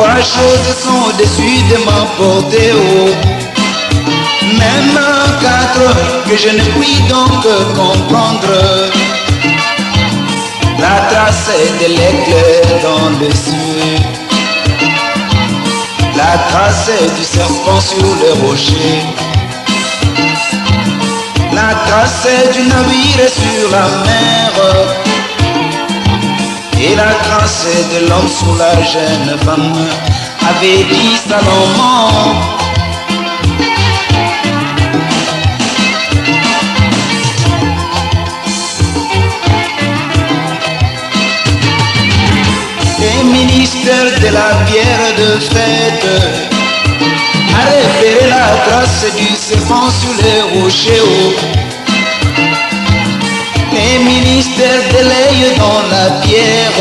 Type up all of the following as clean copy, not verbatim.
Trois choses sont au-dessus de ma portée, oh. Même quatre que je ne puis donc comprendre. La trace de l'éclair dans le ciel, la trace du serpent sur le rocher, la trace du navire sur la mer, et la trace de l'homme sur la jeune femme, avait dit Salomon. Les ministères de la bière de fête a révélé la trace du serpent sur les rochers. Les ministères de l'œil dans la bière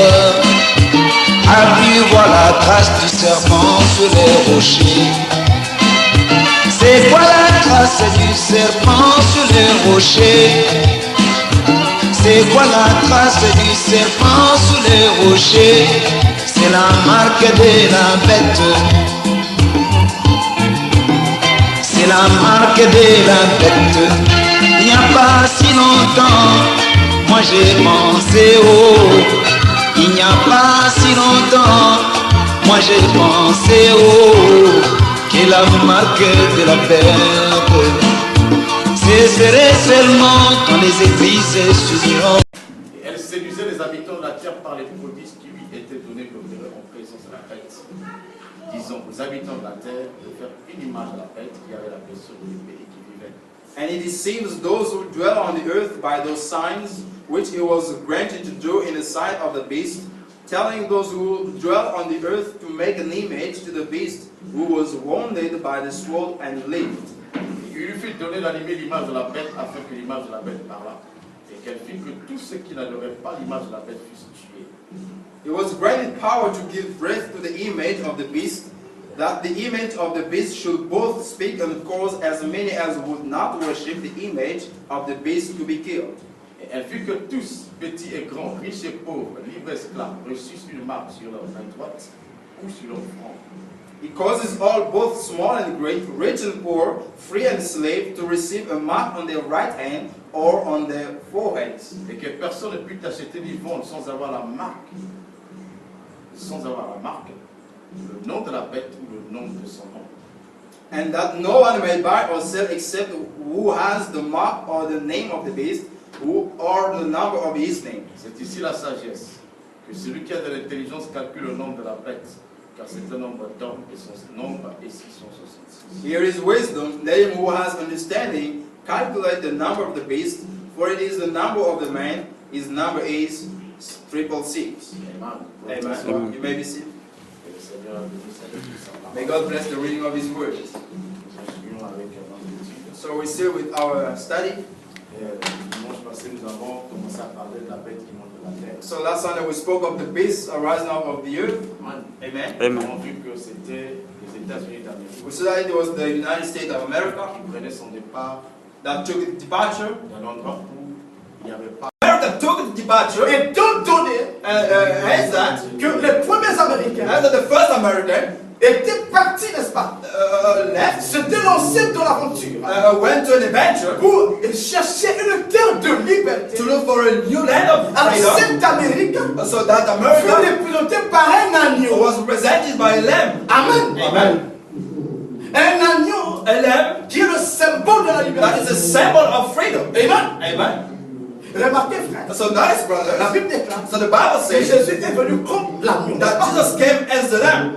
a pu voir la trace du serpent sur les rochers. C'est quoi la trace du serpent sur les rochers? C'est quoi la trace du serpent sur les rochers? C'est la marque de la bête. C'est la marque de la bête. Il n'y a pas si longtemps, moi j'ai pensé, oh. Il n'y a pas si longtemps, moi j'ai pensé, oh, que la marque de la bête, ce serait seulement quand les églises s'uniront. Elle séduisait les habitants de la terre par les prodiges qui lui étaient donnés comme en présence de la bête, disant aux habitants de la terre de faire une image de la bête qui avait la blessure de l'épée et qui vivait. And he deceives those who dwell on the earth by those signs which it was granted to do in the sight of the beast, telling those who dwell on the earth to make an image to the beast who was wounded by the sword and lived. Il lui fit donner d'animer l'image de la bête afin que l'image de la bête parlât, et qu'elle fit que tous ceux qui n'adoraient pas l'image de la bête fussent tués. It was granted power to give breath to the image of the beast, that the image of the beast should both speak and cause as many as would not worship the image of the beast to be killed. Et elle fit que tous, petits et grands, riches et pauvres, libres et esclaves, reçussent une marque sur leur main droite ou sur leur front. He causes all, both small and great, rich and poor, free and slave, to receive a mark on their right hand or on their foreheads. Et que personne ne puisse acheter ni vendre sans avoir la marque, le nom de la bête ou le nom de son nom. And that no one may buy or sell except who has the mark or the name of the beast, who or the number of his name. C'est ici la sagesse, que celui qui a de l'intelligence calcule le nombre de la bête, car c'est un nombre d'hommes et son nombre est 666. Here is wisdom, let him who has understanding calculate the number of the beast, for it is the number of the man, his number is 666. Amen. Amen. You may be seated. Que le Seigneur bénisse sa May God bless the reading of his words. Continuons avec notre étude. So we're still with our study. Dimanche passé, nous avons commencé à parler de la bête qui monte de la terre. So last Sunday we spoke of the beast arising out of the earth. Amen. Amen. Nous avons vu que c'était les États-Unis d'Amérique We saw that it was the United States of America qui prenait son départ that took its departure. d'un endroit où il n'y avait pas. America took its departure. Étant donné Hence that, que les premiers Américains after the first American étaient partis, n'est-ce pas, left, s'étaient lancés dans l'aventure went to an adventure pour chercher une terre de liberté. to look for a new land of Alors freedom. cette Amérique So that fut America représentée par un agneau. was represented by a lamb. Amen. Amen. Un agneau A lamb qui est le symbole de la that liberté. is a symbol of freedom. Amen. Amen. Remarquez, frère, So nice, la brothers. Bible déclare So the Bible que says Jésus est venu comme l'agneau. that Jesus came as the lamb.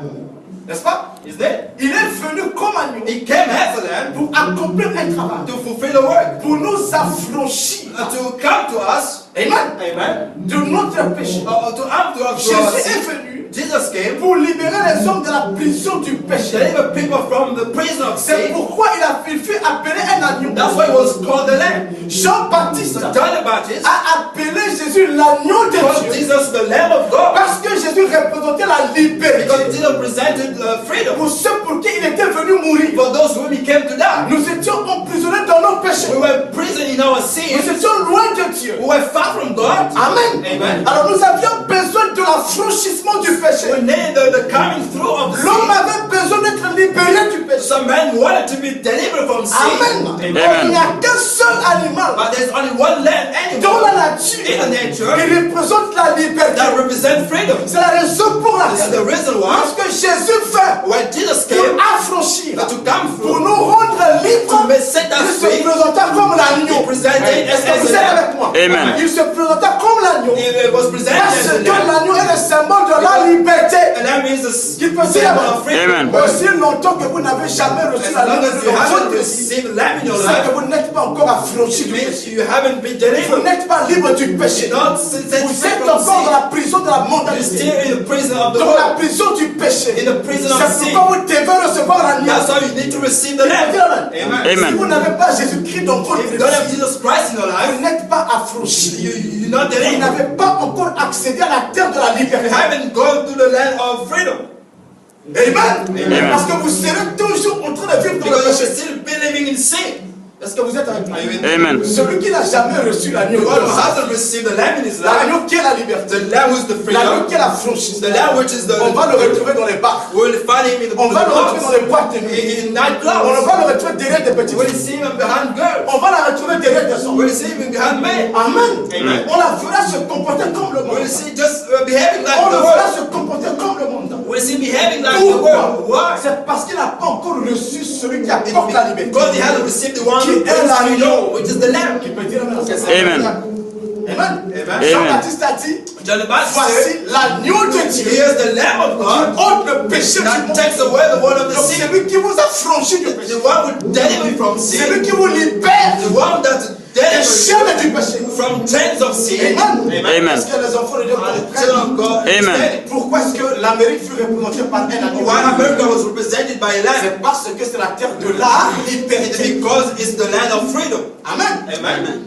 N'est-ce pas? Is there? Il est venu comme agneau He came as a lamb pour accomplir un travail, to fulfill the work, pour nous affranchir. to come to us. Amen. Amen. De notre péché. To come to us. Jésus est venu Jesus came pour libérer les hommes de la prison du to péché. deliver people from the prison of C'est sin. pourquoi il fut appelé un agneau. That's why it was called the lamb. Jean-Baptiste So John the Baptist a appelé Jésus l'agneau de called Dieu. Jesus the Lamb of God Parce que Jésus représentait la liberté. because Jesus presented freedom Pour ceux pour qui il était venu mourir. for those whom he came to die. Nous étions emprisonnés dans nos péchés. We were imprisoned in our Nous sins. étions loin de Dieu. We were far from God. Amen. Amen. Alors nous avions besoin de la l'affranchissement du péché. We need the coming through of sin. L'homme avait besoin d'être libéré du péché. Some men wanted to be delivered from sin. Amen. Il n'y a qu'un seul animal But there's only one land dans animal la nature in the nature qui représente la liberté. that represents freedom. C'est la raison pour This is the laquelle, reason why lorsque Jésus vint when Jesus pour came affranchir, to come pour through, nous rendre libres, to set il us se free, présenta comme l'agneau. he presented Est-ce que as vous a êtes lamb. avec moi? Amen. Il se présenta comme l'agneau. It was presented Parce as a que lamb. l'agneau est le symbole de la liberté. And that means the Qui peut dire symbol of freedom. Amen. aussi longtemps que vous n'avez jamais reçu As la long as you haven't liberté, received lamb in your c'est life, que vous n'êtes pas encore affranchi it du means péché. you haven't been Vous delivered. n'êtes pas libre du péché. You're not set Vous free êtes from encore dans sin. la prison de la You're mondialité. still in the prison of the Dans la world. prison du péché. In the prison of C'est sin. pourquoi vous devez recevoir l'agneau. That's why you need to receive the lamb. Amen. Amen. Si vous n'avez pas Jésus-Christ dans votre If you vie, don't have Jesus Christ in your vous life, n'êtes pas affranchi. you're not Vous delivered. n'avez pas encore accédé à la terre de la You liberté. haven't gone to the land of freedom. Amen. Amen. Parce que vous serez toujours en train de vivre dans le Because péché. you're still living in sin. Est-ce que vous êtes avec moi? Amen. Celui qui n'a jamais reçu l'agneau, The one who hasn't received the lamb in his life, l'agneau qui est la liberté, the lamb who is the l'agneau freedom, qui est la franchise, the lamb which is the, on va le retrouver dans les bars. we'll find him in the On va le retrouver dans clubs, les boîtes de nuit. in On nightclubs. va le retrouver derrière des petits We'll filles. see him behind girls. On va la retrouver derrière des hommes. We'll see him behind men. Amen. Amen. On la fera se comporter comme le monde. We'll see just behaving like On the le fera world. se comporter comme le monde. We'll see behaving like the world. Pourquoi? Why? C'est parce qu'il n'a pas encore reçu celui qui apporte la liberté. Because he hasn't received the one Qui who est brings l'agneau. freedom, which is the lamb. Qui peut dire amen. Amen. Amen. Amen. Jean-Baptiste a dit, John the Baptist voici said, l'agneau de Dieu here's the lamb of qui God ôte le péché du that monde. takes away the word of the Donc sin. c'est lui qui vous a franchi du péché. The one who deliver you from C'est lui sin. qui vous libère The one that des delivers chaînes du you péché. from chains of sin. Amen. Amen. Est-ce que les enfants de Dieu And the children of comprennent God Amen. understand it. pourquoi est-ce que l'Amérique fut représentée par un agneau? Why America was represented by a lamb? C'est parce que c'est la terre de la It's liberté. because it's the land of freedom. Amen. Amen.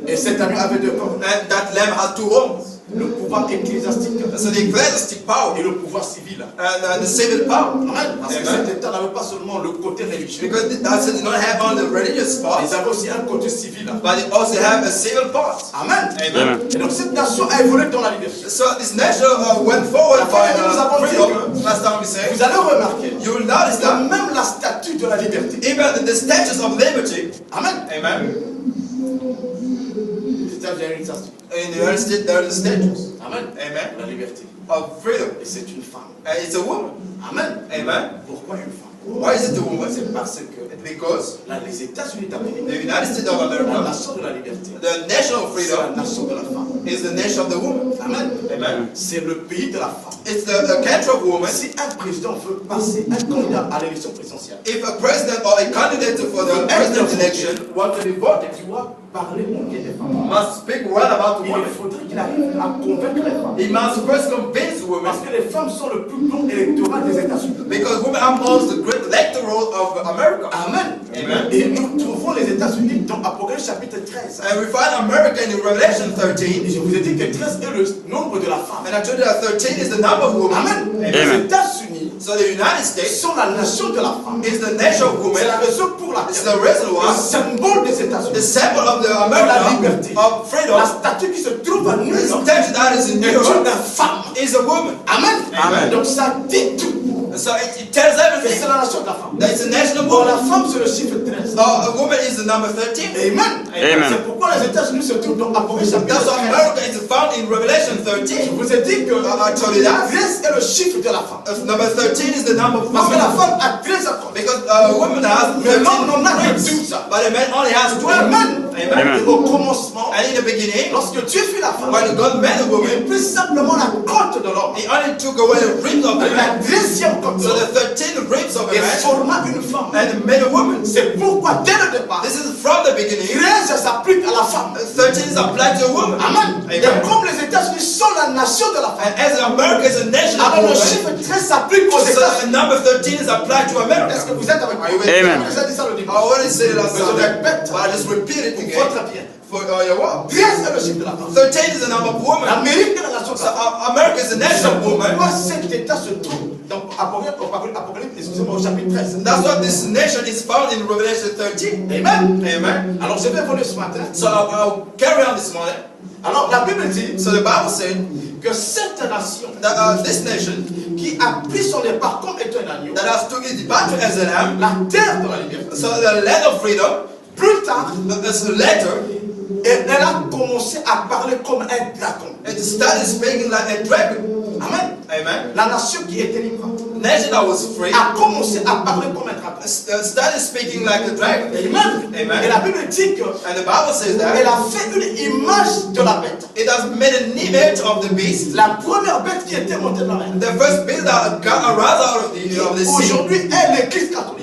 Et cet agneau avait deux corps. And that lamb has two horns. Le pouvoir ecclésiastique So the ecclesiastic power et le pouvoir civil. and the civil power. Amen. Parce que Amen. cet État n'avait pas seulement le côté religieux. Because that did not have only the religious part, Ils avaient aussi un côté civil. but it also have a civil part. Amen. Amen. Et donc cette nation a évolué dans la liberté. So this nation went forward by freedom. Last time we said, Vous allez remarquer you will notice que that même la statue de la liberté. even the statues of liberty, Amen. amen, C'est un une statue. in the United States there are the statues, Amen. amen, La liberté. of freedom. Et c'est une femme. And it's a woman, Amen. amen. Pourquoi une femme? Why is it a woman? C'est parce que Because là, les États-Unis d'Amérique, the United States of la America, nation de la liberté, the nation of c'est la freedom, nation de la femme. is the nation of the woman. Amen. Amen. C'est le pays de la femme. It's the country of woman. Si un président veut passer, un candidat à l'élection présidentielle, If a president or a candidate for the president election ou un candidat, tu dois parler au bien des femmes. must speak well about the Il woman, faudrait qu'il arrive à convaincre les femmes. he must first convince women, Parce que les femmes sont le plus grand électorat des États-Unis. because women are most the great electoral of America. Amen. Amen. Et nous trouvons les États-Unis dans Apocalypse chapitre 13. And we find America in Revelation Et 13. je vous ai dit que 13 est le nombre de la femme. And I told you that 13 is the number of women. Amen. Amen. Les États-Unis So the United States sont la nation de la femme. is the nation of women. C'est la raison pour It's laquelle the reason le why symbole des the États-Unis, symbol of the la America liberté, of freedom, la statue qui se trouve à New the York, statue that is in New est York, une femme. is a woman. Amen. Amen. Donc ça dit tout. So it tells Et everything. c'est la nation de la femme. That it's a national Bon, la woman. femme c'est le chiffre 13. A woman is the number 13. Amen. Amen. C'est pourquoi les États-Unis se trouvent dans Apocalypse chapitre That's why 13. America is found in Revelation Je 13. vous ai dit que I told you that. 13 est le chiffre de la femme. Number 13 is the number of Parce que la woman. femme a 13 accords. Because a woman has Mais 13 l'homme n'en a que ribs, 12. but a man only has 12. Amen. Amen. Et au commencement, And in the beginning, lorsque Dieu fit la femme, when God made a il woman, prit simplement la côte de l'homme. he only took away the ribs of the La man. 13e côte de So the l'homme. 13 ribs of a Et man forma une femme. and made a woman. C'est pourquoi dès le départ, This is from the beginning. 13 s'applique à la femme. 13 is applied to a woman. Amen. Et Amen. comme les États-Unis sont la nation de la femme, And as America is a nation of alors le women, chiffre 13 s'applique aux so États-Unis. the number 13 is applied to Est-ce America. que vous êtes avec moi? Amen. J'ai dit ça le I dimanche. already said it last Mais je Sunday, répète. but I just repeat it Pour again votre bien. for your work. 13 est le chiffre de la femme. 13 is the number of woman. L'Amérique est la nation de So la femme. America is a nation of woman. Pourquoi cet État se trouve dans Apocalypse, excusez-moi, au chapitre 13? That's what this nation is found in Revelation 13. Amen. Amen. Alors je vais évoluer ce matin. So I'll carry on this morning. Alors la Bible dit So the Bible said que cette nation that this nation qui a pris son départ comme étant un agneau, that has took its departure as a lamb, la terre de la liberté, so the land of freedom, plus tard, later, elle a commencé à parler comme un dragon. it started speaking like a dragon. Amen. Amen. La nation qui était libre The nation that was free a commencé à parler comme un dragon. started speaking like a dragon. Amen. Amen. Et la Bible dit que And the Bible says elle that a fait une image de la bête. it has made an image of the beast. La première bête qui était montée dans la mer. The first beast that got aroused out of the sea, Aujourd'hui est l'Église catholique.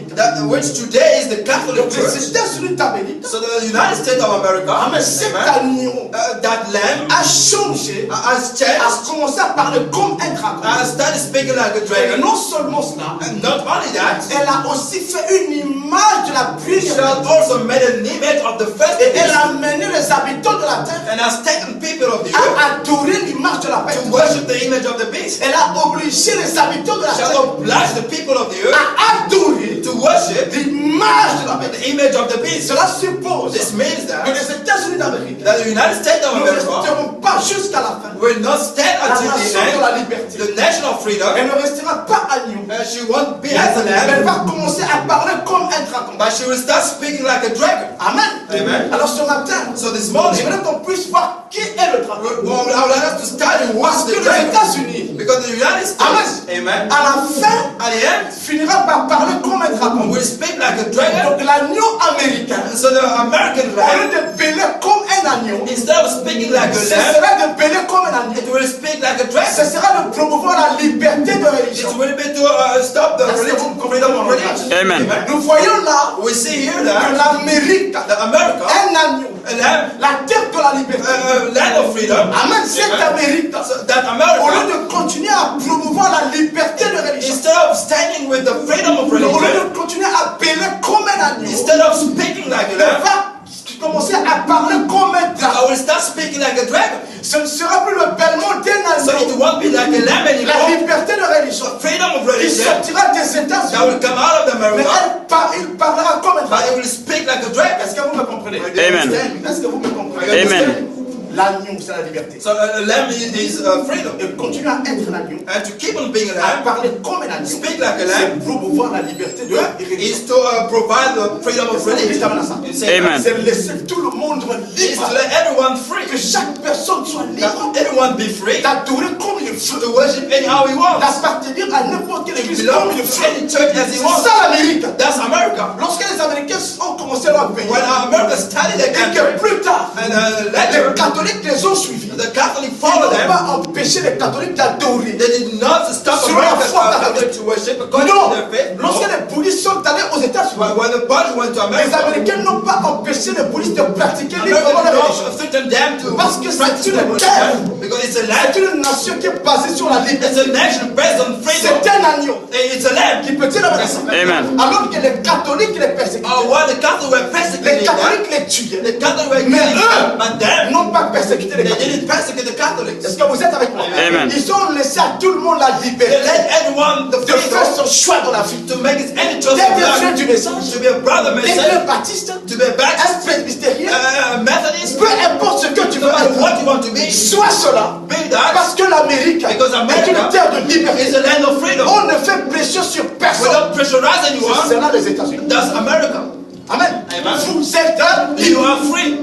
which today is the Catholic Donc les Church. États-Unis d'Amérique, So the United States of America, Amen, cet amen, agneau that lamb a changé, has a changed, commencé à parler comme un dragon. has started speaking like a Et dragon. non seulement cela, And not only that, elle a aussi fait une image de la she première has bête. also made an image of the first Et elle beast a mené les habitants de la terre and has taken people of the earth à adorer l'image de la bête. to worship the image of the beast. Elle a obligé les habitants de la She has terre obliged the people of the earth à adorer to worship l'image de la bête. the image of the beast. Cela suppose This means que that les États-Unis d'Amérique the United States of ne America resteront pas jusqu'à la fin. will not stand La until nation de the la end, liberté. the nation of freedom, Elle ne restera pas agneau. and she won't be as a Elle lamb, va commencer à parler comme un dragon. but she will start speaking like a dragon. Amen. Amen. Alors ce matin, So this morning, j'aimerais qu'on puisse voir qui est le dragon. well, I would like us to study Parce what's que the les dragon. États-Unis, Because the United States, amen, à la fin, at the end, finira par parler comme un dragon. will speak like a dragon. Donc l'agneau américain, So the American au lamb, lieu de bêler comme un agneau, instead of speaking like ce a lamb, sera de bêler comme un agneau. it will speak like a Ce dragon. sera de promouvoir la liberté de It religion. will be to stop the religion, freedom of religion. Amen. Nous voyons là We see here que that l'Amérique, America, un agneau, a lamb, la terre de la liberté. land of freedom, Amen. Cette Amérique, so that au America, lieu de continuer à promouvoir la liberté de religion, instead of standing with the freedom of au lieu religion, de continuer à bêler comme un agneau, instead of speaking like a elle lamb, va commencer à parler comme un I dragon. will start speaking like a dragon. Ce ne sera plus le bêlement d'un So it agneau. won't be like a lamb La anymore. liberté de religion. Freedom of Il religion sortira des that États-Unis, will come out of mais America, il parlera comme un but dragon. it will speak like a dragon. Est-ce que vous me comprenez? Amen. Est-ce que vous me comprenez? Amen. L'agneau, c'est la liberté. So a lamb is freedom. Et continuer à être l'agneau, And to keep on being a à lamb, parler comme un agneau, speak like a lamb, c'est promouvoir la liberté de religion. is to provide the freedom of religion. Amen. C'est laisser tout le monde Is libre. to let everyone Que free. chaque personne soit libre That everyone be free d'adorer comme il veut, to worship anyhow he wants. d'appartenir à n'importe quelle To église belong comme il to veut. any church as he C'est wants. ça l'Amérique. That's America. Lorsque les Américains ont commencé leur pays, When America studied the et que country, plus tard, and les later catholiques les ont suivis, the Catholic ils followed n'ont them, pas empêché les catholiques d'adorer. they did not stop Sur la America foi catholique. to worship according to Non, their faith. lorsque No. les bouddhistes sont allés aux États-Unis, When the Bush went to les America, Américains n'ont pas empêché les bouddhistes de pratiquer America librement did leur not religion. threaten them to Parce que c'est practice une their terre. religion, because it's a C'est land. une nation qui est basée sur la liberté. It's a nation based on freedom. C'est un agneau It's a land. qui peut dire la vérité. Amen. Alors que les catholiques les persécutaient. While the Catholics were Les persecuting them, catholiques les tuaient. the Catholics were Mais killing them, eux but them, n'ont pas persécuté les they catholiques. didn't persecute the Catholics. Est-ce que vous êtes avec moi? Amen. Ils ont laissé à tout le monde la They liberté let anyone the de faire freedom son choix dans la vie. to make his any choice D'être of un frère life, du message, to be a brother d'être Messiah, un baptiste, to be a Baptist, un presbytérien, Methodist, peu importe ce que tu no veux matter être. what you want to be, Sois cela. be that, Parce que l'Amérique because est America une terre de liberté. is a land of freedom. On ne fait pression sur We personne. don't pressurize C'est anyone. cela les États-Unis. That's America. Amen. Amen. Vous êtes You libres. are free.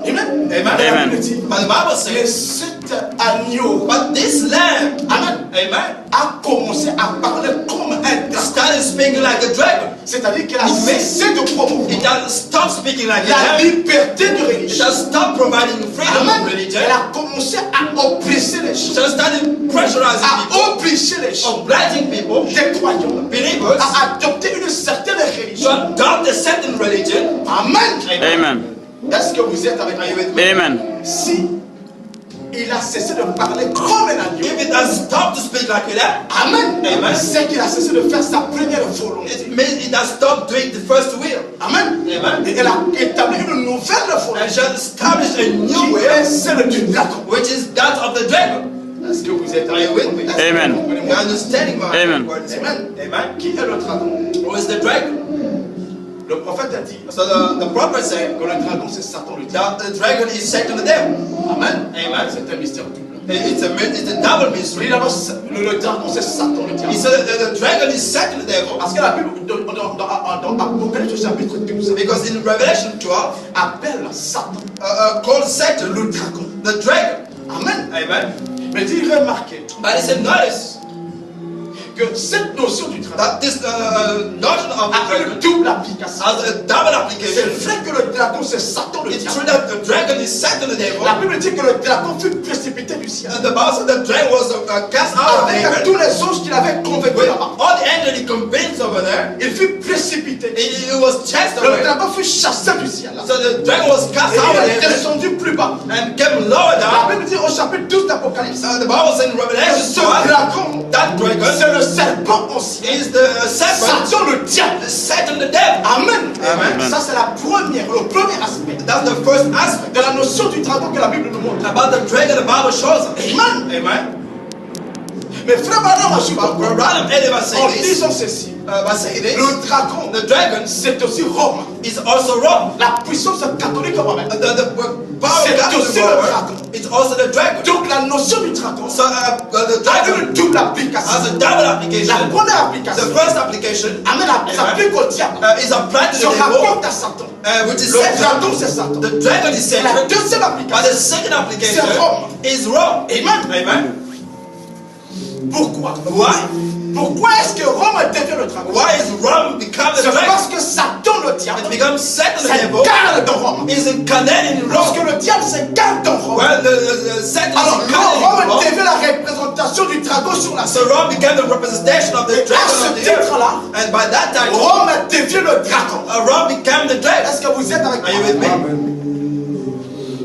Amen. Amen. Amen. But the Bible Mais says, cet agneau, but this lamb, Amen, amen, a commencé à parler comme un dragon. started speaking like a dragon. C'est-à-dire qu'elle a cessé de promouvoir It has stopped speaking like a la lamb. liberté de It religion. has stopped providing freedom of Amen. religion. Elle a commencé à oppresser les It gens, has started pressurizing à people, obliger les gens, obliging people, des croyants, believers, à adopter une certaine to religion. adopt a certain religion. Amen. Amen. Est-ce que vous êtes avec moi? Amen. Si il a cessé de parler comme un agneau, If it has stopped to speak like a lamb, Amen. Amen. C'est qu'il a cessé de faire sa première volonté. it means it has stopped doing the first will. Amen. Amen. Et elle a établi une nouvelle And volonté shall establish a new qui est will, celle du dragon. which is that of the dragon. Est-ce que vous êtes Are you with me? Amen. You're understanding my Amen. words? Amen. Amen. Qui est le dragon? Who is the dragon? Le prophète a dit So the prophet said que le dragon c'est Satan le diable. that the dragon is Satan the devil. Amen. Amen. C'est un mystère double. It's a double Il mystery. dit d'abord, le dragon c'est Satan le diable. He said that the dragon is Satan the devil. Parce que la Bible, dans Apocalypse au chapitre 12, Because in Revelation 12, appelle Satan called Satan le dragon. the dragon. Amen. Amen. Mais il remarquait But he said, notice que cette notion du dragon that this notion of the a une dragon double application. has a double C'est application. vrai que le dragon c'est Satan le It's diable. true that the dragon is Satan the devil. La Bible dit que le dragon fut précipité du ciel. And the Bible said the dragon was cast out of Avec heaven. tous les anges qu'il avait convaincus With là-bas, all the angels he convinced over there, il fut précipité. it was chased Le away. dragon fut chassé du ciel. So the dragon was cast Et out of il est heaven descendu plus bas. and came lower La down. Bible dit au chapitre 12 d'Apocalypse, The Bible said in que Revelation ce 12, dragon, that dragon c'est le serpent ancien. is the serpent, Satan le diable. Satan the devil. Amen. Amen. Ça c'est le premier aspect That's the first aspect de la notion du dragon que la Bible nous montre. about the dragon the Bible shows us. Amen. Amen. Mais frère Branham a But Branham Eddie was en saying this, disant ceci, by saying this, le dragon, the dragon c'est aussi Rome. is also wrong. La puissance catholique romaine. The power C'est of God aussi is le wrong. dragon. It's also the dragon. Donc la notion du dragon So the a dragon une double application. has a double La application. première The application, first application Amen, s'applique au diable. is applied to Se the devil, rapporte à Satan. which is Le Satan. dragon c'est Satan. The dragon is Et la Satan. deuxième But application, the second application c'est Rome. is wrong. Amen. Amen. Pourquoi? Why? Pourquoi est-ce que Rome devient le dragon? Why is Rome become the C'est dragon? parce que Satan le diable It becomes Satan the devil. s'incarne dans Rome. Is incarnated in Lorsque Rome. le diable s'incarne dans Rome, Well, the Satan alors is incarnated in Rome Rome. devient la représentation du dragon sur la So terre. Rome became the representation of the Et à dragon ce on the earth. titre-là, And by that time, Rome devient le dragon. Rome became the dragon. Est-ce que vous êtes avec Are you with moi? me?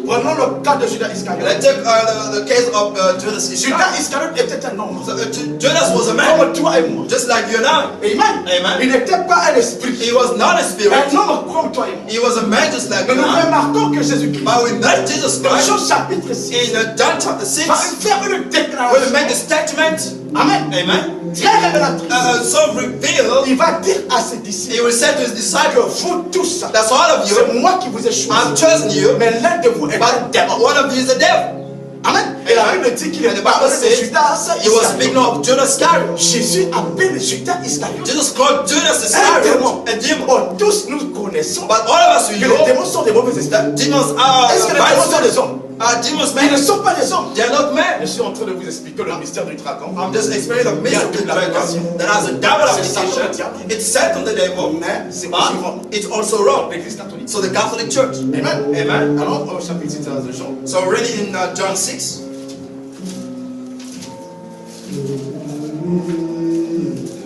Prenons le cas de Judas Iscariote. Let's take the case of Judas Judas Iscariot. Iscariote était un homme, So, Judas was a man, comme toi et moi. just like you and I. Amen. Amen. Il n'était pas un esprit. He was not a spirit. Un homme comme toi et moi. He was a man just like Mais you nous and I. remarquons que Jésus-Christ, But we met Jesus dans Christ Jean chapitre 6, in John chapter 6, va faire une where he déclaration. made a statement. Amen. Amen. Très révélatrice. So revealed, Il va dire à ses disciples he will say to his que disciples, vous tous, that's all of you. c'est moi qui vous ai I've choisi. chosen you, Mais l'un de vous est un but démon. one of you is the devil. Amen. Et la Amen. Bible dit qu'il And est the parlé Bible de says Judas he was speaking Iscariote. of Judas Iscariot. Jésus appelle Judas Iscariote. Jesus called Judas Un Iscariot démon. a demon. Oh, tous nous connaissons But all of us que we les know démons sont des mauvais esprits. that demons are Est-ce que les démons sont des hommes? demons Ils ne men. sont pas des hommes. They are not men. Je suis en train de vous expliquer le mystère du dragon. I'm just explaining the mystery of the dragon that has a double application. It's Satan the devil, Mais c'est aussi but Rome. it's also wrong. L'Église catholique. So the Catholic Church. Amen. Amen. Alors, au chapitre 6 de Jean. So already in John 6,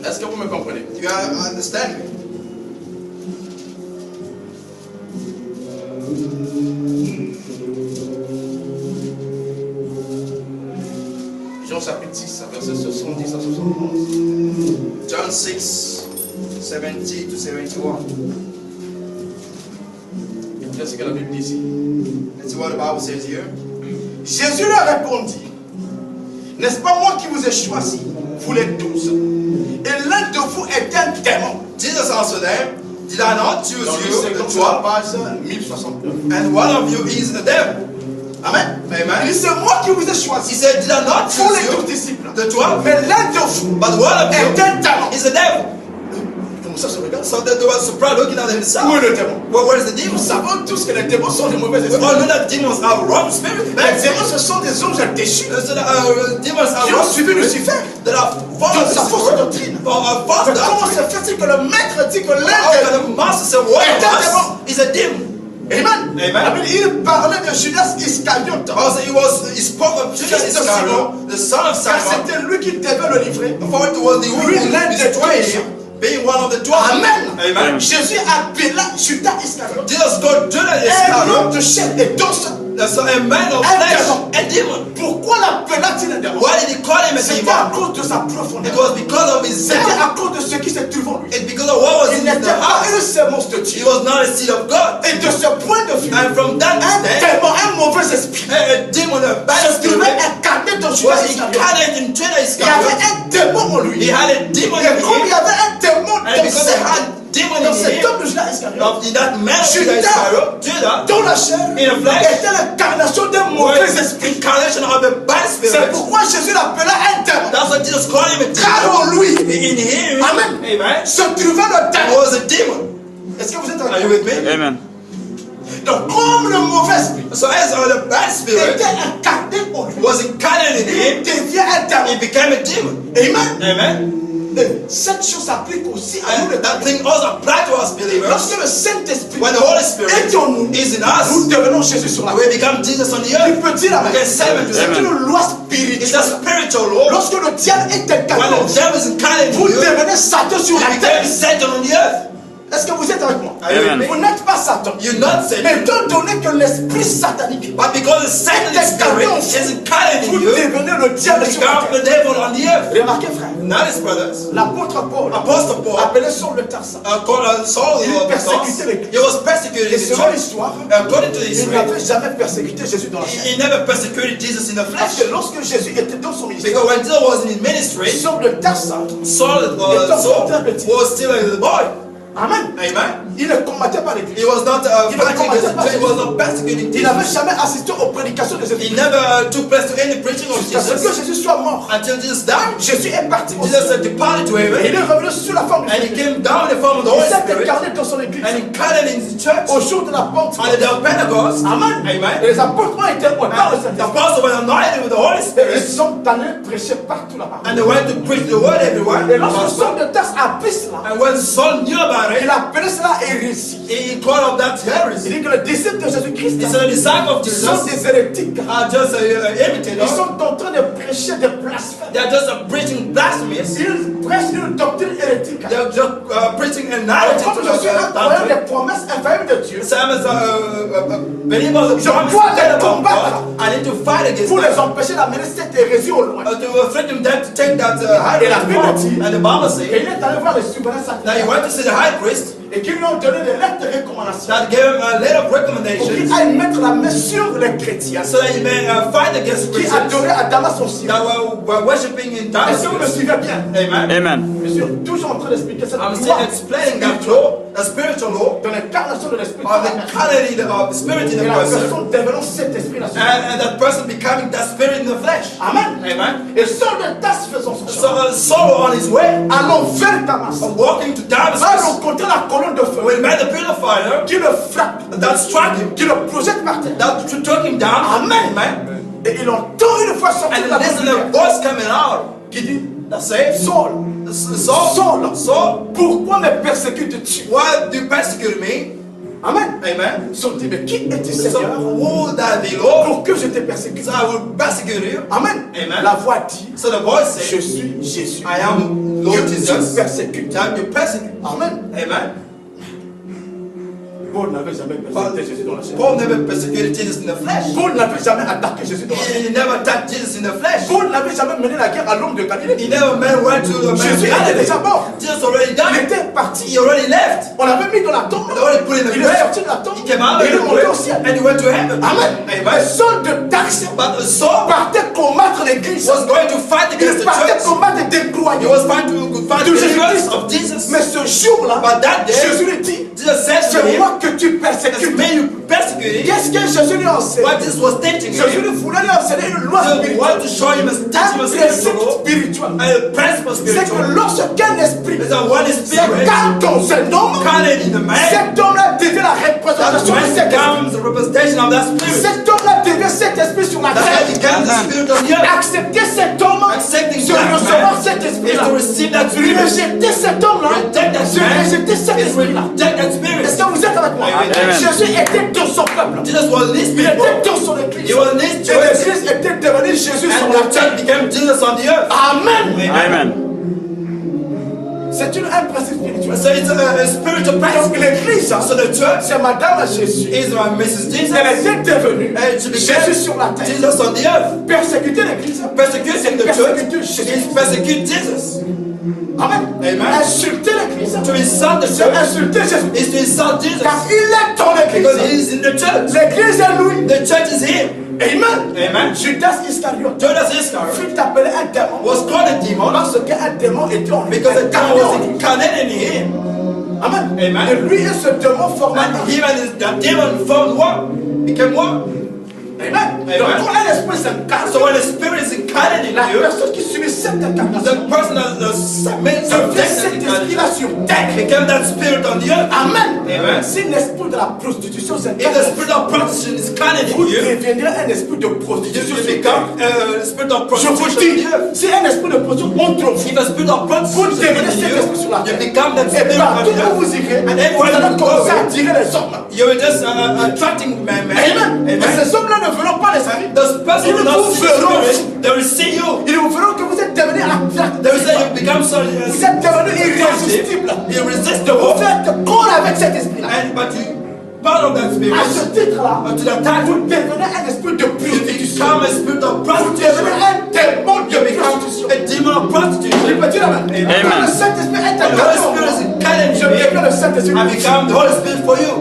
Est-ce que vous me comprenez? you understand me? Jean chapitre 6, verset 70 à 71. John 6, 70 to 71. Regardez ce que la Bible dit ici. Let's see what the Bible says here. Jésus leur répondit, n'est-ce pas moi qui vous ai choisi, vous les tous, et l'un de vous est un démon. Jesus answered them, did I not choose Dans you, le the 12, second page 1069. and one of you is the devil? Amen. Amen. Il dit, c'est moi qui vous ai He choisi, said, did I not vous choose les tous you, disciples. the 12? Mais l'un de vous But one of est you un démon. is the devil. Comment ça se regarde? So they were surprised looking at Où est themselves. le démon? Well, where is the Nous demon? savons tous que les démons sont des mauvais We esprits. all know that demons are wrong spirits. Les démons, ce sont des anges déchus So demons are qui ont wrong suivi spirits Lucifer. that are Dans sa fausse false doctrine. for a false Mais comment doctrine. se fait-il que le maître dit que l'un How des can the master say one est un démon? of us is a demon? Amen. Amen. Il parlait de Judas Iscariote. Also, he spoke of Judas Fils de Iscariot, the son of Car Simon, c'était lui qui devait le livrer. for it was the one Lui, who l'un des betrayed douze. him, being one of the 12. Amen. Amen. Jésus appela Judas Iscariote Jesus called Judas un homme Iscariot, de chair et d'os. so a man of Un flesh, démon. a demon. Pourquoi l'appela-t-il un démon? Why did he call him a C'était à demon? cause de sa It profondeur. was because of his C'était sin. à cause de ce qui se trouve en lui. It's because of what was Il in n'était the pas une house. sémence de He Dieu. was not a seed of God. Et de ce point de vue, And from that un stand, démon, un mauvais esprit, a demon, a bad se trouvait spirit, incarné dans Judas was Iscariote. incarnate in Judas Il y avait Iscariot. un démon en lui. He had a demon Et in comme il y him. avait un démon And dans because he had demon dans in cet him, homme de Judas Iscariote, of that man of Judas Iscariot, Judah, dans la chair, in the flesh, était l'incarnation d'un mauvais esprit. incarnation of a bad C'est spirit. pourquoi Jésus l'appela un démon. That's what Jesus called him a Car demon. en lui In him, Amen. amen, se trouvait le there démon. was a demon. Est-ce que vous êtes Are you avec with moi? me? Amen. Donc, comme le mauvais esprit So as the bad spirit était incarné en lui, was incarnate in il him, devient un démon. he became a demon. Amen. Amen. Et cette chose s'applique aussi à nous. And that thing also applies to us believers. Lorsque le Saint-Esprit When the Holy Spirit est en nous, is in nous us, devenons Jésus sur la terre. we become Jesus on the Il earth. peut dire Amen. We can say amen to C'est that. une loi It's a spirituelle. spiritual law. Lorsque le diable est incarné, When the devil is incarnate in vous you, devenez Satan sur you la terre. become Satan on the earth. Est-ce que vous êtes avec moi? Are you with Amen. me? Vous n'êtes pas Satan. You're not Mais Satan. étant donné que l'esprit satanique, But because the Satan spirit is incarnate vous in you, devenez le you diable sur la become the terre. devil on the earth. Remarquez frère, Notice, brothers, l'apôtre Paul, Apostle Paul, appelé Saul le Tarsin, called Saul, il persécutait l'église. he was persecuted Et in the selon church. l'histoire, According to the il history, n'avait jamais persécuté Jésus dans la chair. he never persecuted Jesus in the Parce flesh. que lorsque Jésus était dans son ministère, Because when Jesus was in his ministry, Saul le Tarsin, Saul was still a little boy. Amen. Amen. Il ne combattait pas l'église. He was not Il ne fighting combattait against pas he was not persecuting Il n'avait Jesus. jamais assisté aux prédications de Jésus. He never took place to any preaching of Jusqu'à ce que Jesus Jésus soit mort. until Jesus died. Jésus est parti. Jesus had departed to Et il heaven est revenu sur la forme du and he Christ. came down in the form of the Il Holy s'est Spirit incarné dans son église. and incarnate in the church Au jour de la on the Pentecôte. day of Pentecost. Amen. Et Amen. les apôtres ont été oints par le And the Saint-Esprit. apostles were anointed with the Holy Et Spirit ils sont allés prêcher partout la parole. and they went to preach the word everywhere. Et lorsque Saul de Tarse a appris cela, And when Saul knew about il it, a appelé cela hérésie. he called up that Il heresy. dit que les disciples de Jésus-Christ He said the disciples of sont Jesus des hérétiques. are just Ils imitators. sont en train de prêcher des blasphèmes. They are just preaching blasphemies. Ils prêchent une doctrine hérétique. They are just preaching a Et narrative comme je suis un croyant to des promesses inférieures de Dieu, Sam is a believer of the Je promise dois les of combattre. God. I need to fight against pour les them. empêcher d'amener cette hérésie au loin. To threaten them to take that high Et la Bible priest. dit- And the Bible Et says il est allé voir les souverains that he sacrés went to see the high priest et qu'ils lui ont donné des lettres de recommandation that gave him a letter of pour qu'il recommendations aille mettre la main sur les chrétiens so that he may fight against qui Christians adoraient à Damas son ciel. that were worshipping in Est-ce que vous me Damascus. suivez bien? Amen. Amen. Je suis toujours en train d'expliquer cette I'm loi still explaining that law, the spiritual law, dans l'incarnation de l'esprit of the quality of the spirit in et the la person, personne devenant cet esprit national. and that person becoming that spirit in the flesh. Amen. Amen. Et Saul de Tarse faisant son So chemin, Saul on his way, allant vers Damas, walking to va Damascus, rencontrer la colonne de feu when he met the pillar of fire qui le frappe, that struck him, qui le projette par terre. that took him down. Amen. Amen. Et il entend une fois sortir de la And listen to colonne the voice coming out qui dit that says, Saul, Saul, pourquoi me persécutes-tu? why do you persecute me? Amen. Amen. Saul dit, mais qui es-tu, So Seigneur, who that be Lord? pour que je te persécute? So I will persecute you. Amen. Amen. La voix dit, So the voice je says, suis Jésus. I am Lord Que tu Jesus. persécutes. That you persecute. Amen. Amen. Paul n'avait jamais persécuté Jésus dans la chair. Paul never persecuted Jesus in the flesh. Paul n'avait jamais attaqué Jésus dans la chair. He never attacked Jesus in the flesh. Paul n'avait jamais mené la guerre à l'homme de Galilée. He never went to the man Jésus of était Galilee. déjà mort. Jesus already Il died. était parti. He already left. On l'avait mis dans la tombe. They already put him in the Il est grave. sorti de la tombe. He came out Et il est of the monté au grave ciel. and he went to heaven. Amen. Amen. Saul de Tarse But Saul partait combattre l'église. was going to fight against Il the partait church. combattre et He déployer. was fighting to fight De the Jésus church Christ. of Jesus. Mais ce jour-là, But that day, Jésus lui dit, Jesus said to c'est him, moi que tu "It's persécutes. me you persecuted." Qu'est-ce que Jésus lui a enseigné? What Jesus was teaching Jésus him, lui voulait lui enseigner une loi Jesus spirituelle. wanted to show him a Un teaching of principe spiritual law, spirituel. a principle C'est que spiritual. lorsqu'un esprit It's a one c'est spirit quand on se nomme, carned in the man. cet homme-là devient la That représentation de man cet esprit. becomes a representation of that spirit. Cet homme-là devient cet esprit sur la That's why he terre. becomes the spirit of the earth. Accepter cet homme, Accepting c'est that recevoir man cet is esprit-là. to receive that spirit. Rejeter cet homme-là, Reject that c'est man rejeter cet is esprit-là. reject that spirit. Est-ce que vous êtes avec moi? Amen. Jésus était dans son peuple. Jesus was this Il people, était dans son église. he was this Et church, l'église était devenue Jésus sur and la the terre. church became Jesus on the earth. Amen. Amen. C'est un principe spirituel. So it's a spiritual Donc principle. l'église, So the church c'est Madame à Jésus. is Mrs. Jesus. Elle était devenue And she became Jésus sur la terre. Jesus on the earth. Persécuter l'église, Persecuting the church persécuter Jésus. is persecute Jesus. Amen. Amen. Insulter l'église, To insult the c'est church insulter Jésus. is to insult Jesus. Car il est dans Because he l'église. is in the church. L'église est lui. The church is him. Amen. Amen. Judas Iscariote Judas Iscariot fut appelé un démon was called a demon parce qu'un démon était en lui. because the demon incarné en was lui. incarnate in him. Amen. Amen. Et lui et ce démon forment un. And even the demon formed one, became one. Amen. Amen. Donc quand un esprit s'incarne, So when the spirit is incarnate in la you, personne qui subit cette incarnation the person that submits devient cet esprit-là sur terre. become that spirit on the earth. Amen. Amen. Si l'esprit de la prostitution If s'incarne, the spirit of prostitution is incarnate vous in you, deviendrez un esprit de you prostitution sur terre. become a spirit of Je vous prostitution dis, in the earth. si un esprit de prostitution entre vous, If a spirit of vous prostitution devenez is in cet esprit sur la you, you terre. become that Et spirit on partout the où earth. vous irez, And vous everywhere allez you commencer à go, attirer les hommes. you will just attracting men. Amen. Et Amen. ces hommes-là ne verront pas les amis. Those persons Ils will not vous see the verront. spirit, they will see you. Ils vous verront que vous êtes devenu They will say you attractif. become so Vous êtes devenu irrésistible. irresistible. Vous faites corps avec cet esprit-là. And but you part of that spirit À ce titre-là, to the time vous devenez un esprit de you prostitution. become a spirit of Vous devenez prostitution. un démon de You become prostitution. a demon of Je prostitution. peux dire amen. Quand le Saint-Esprit est When the Holy incarné en Spirit is moi, incarnate je in me, deviens le Saint-Esprit. I become the Holy Spirit for you.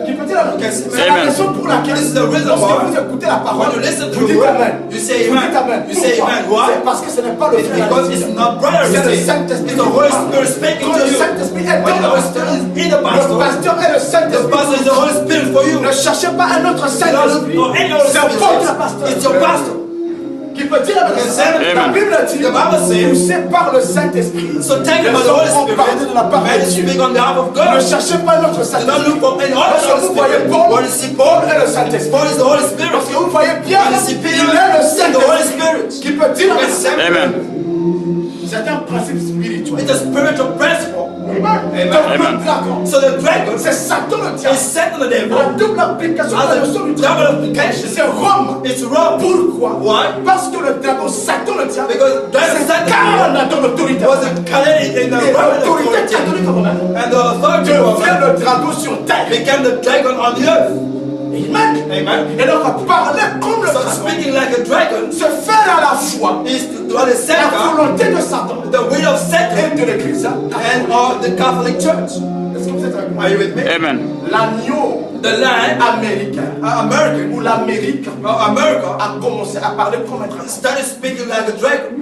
Qui peut dire amen. Yes, C'est la raison pour laquelle This is the reason lorsque why vous écoutez la parole, when you listen to vous the dites word, amen. you say Vous amen. dites amen. You say Pourquoi? amen. Why? C'est parce que ce n'est pas le It's frère because Alexis. it's not brother C'est le speaking. Saint-Esprit It's the qui Holy parle. Spirit speaking Quand to le you. Saint-Esprit est When dans the le Holy pasteur, Spirit is in the le pastor, pasteur est le the Saint-Esprit. pastor is the Holy Spirit for you. Ne cherchez pas un autre Saint-Esprit. Or any Holy C'est Spirit. votre pasteur. It's your pastor. Qui peut dire amen. Amen. La Bible dit, The Bible says, poussé par le Saint-Esprit. So take Les about the Holy hommes ont parlé de la part Spirit. Man de is Dieu. speaking on behalf of Ne God. cherchez pas un autre Do not Saint-Esprit. look for any other Lorsque vous voyez Spirit. Paul, What is it? Paul est le Saint-Esprit. Paul is the Holy Spirit. Lorsque vous voyez Pierre, What is it? il est le It's the Holy Saint-Esprit. Spirit. Qui peut dire Yes, amen. Amen. C'est un principe spirituel. It's a spiritual principle. Amen. Amen. Donc le dragon, So the dragon c'est Satan le is diable. set on the devil. La double application de la notion du Double dragon, application. c'est Rome. It's wrong. Pourquoi? Why? Parce que le dragon, Satan le diable, Because dragon c'est Satan Satan dans l'autorité. was incarnated in the Et Roman l'autorité authority. catholique romaine And the authority of devient le dragon sur terre. became the dragon on the earth. Amen. Amen. Et donc parler comme le So dragon, speaking like a dragon se faire à la fois is to do the la center, volonté de Satan the will of Satan, et de l'Église. and of the Catholic Church. Est-ce que vous êtes avec moi? Are you with me? Amen. L'agneau The land, américain American, ou l'Amérique America, a commencé à parler comme un dragon. started speaking like a dragon.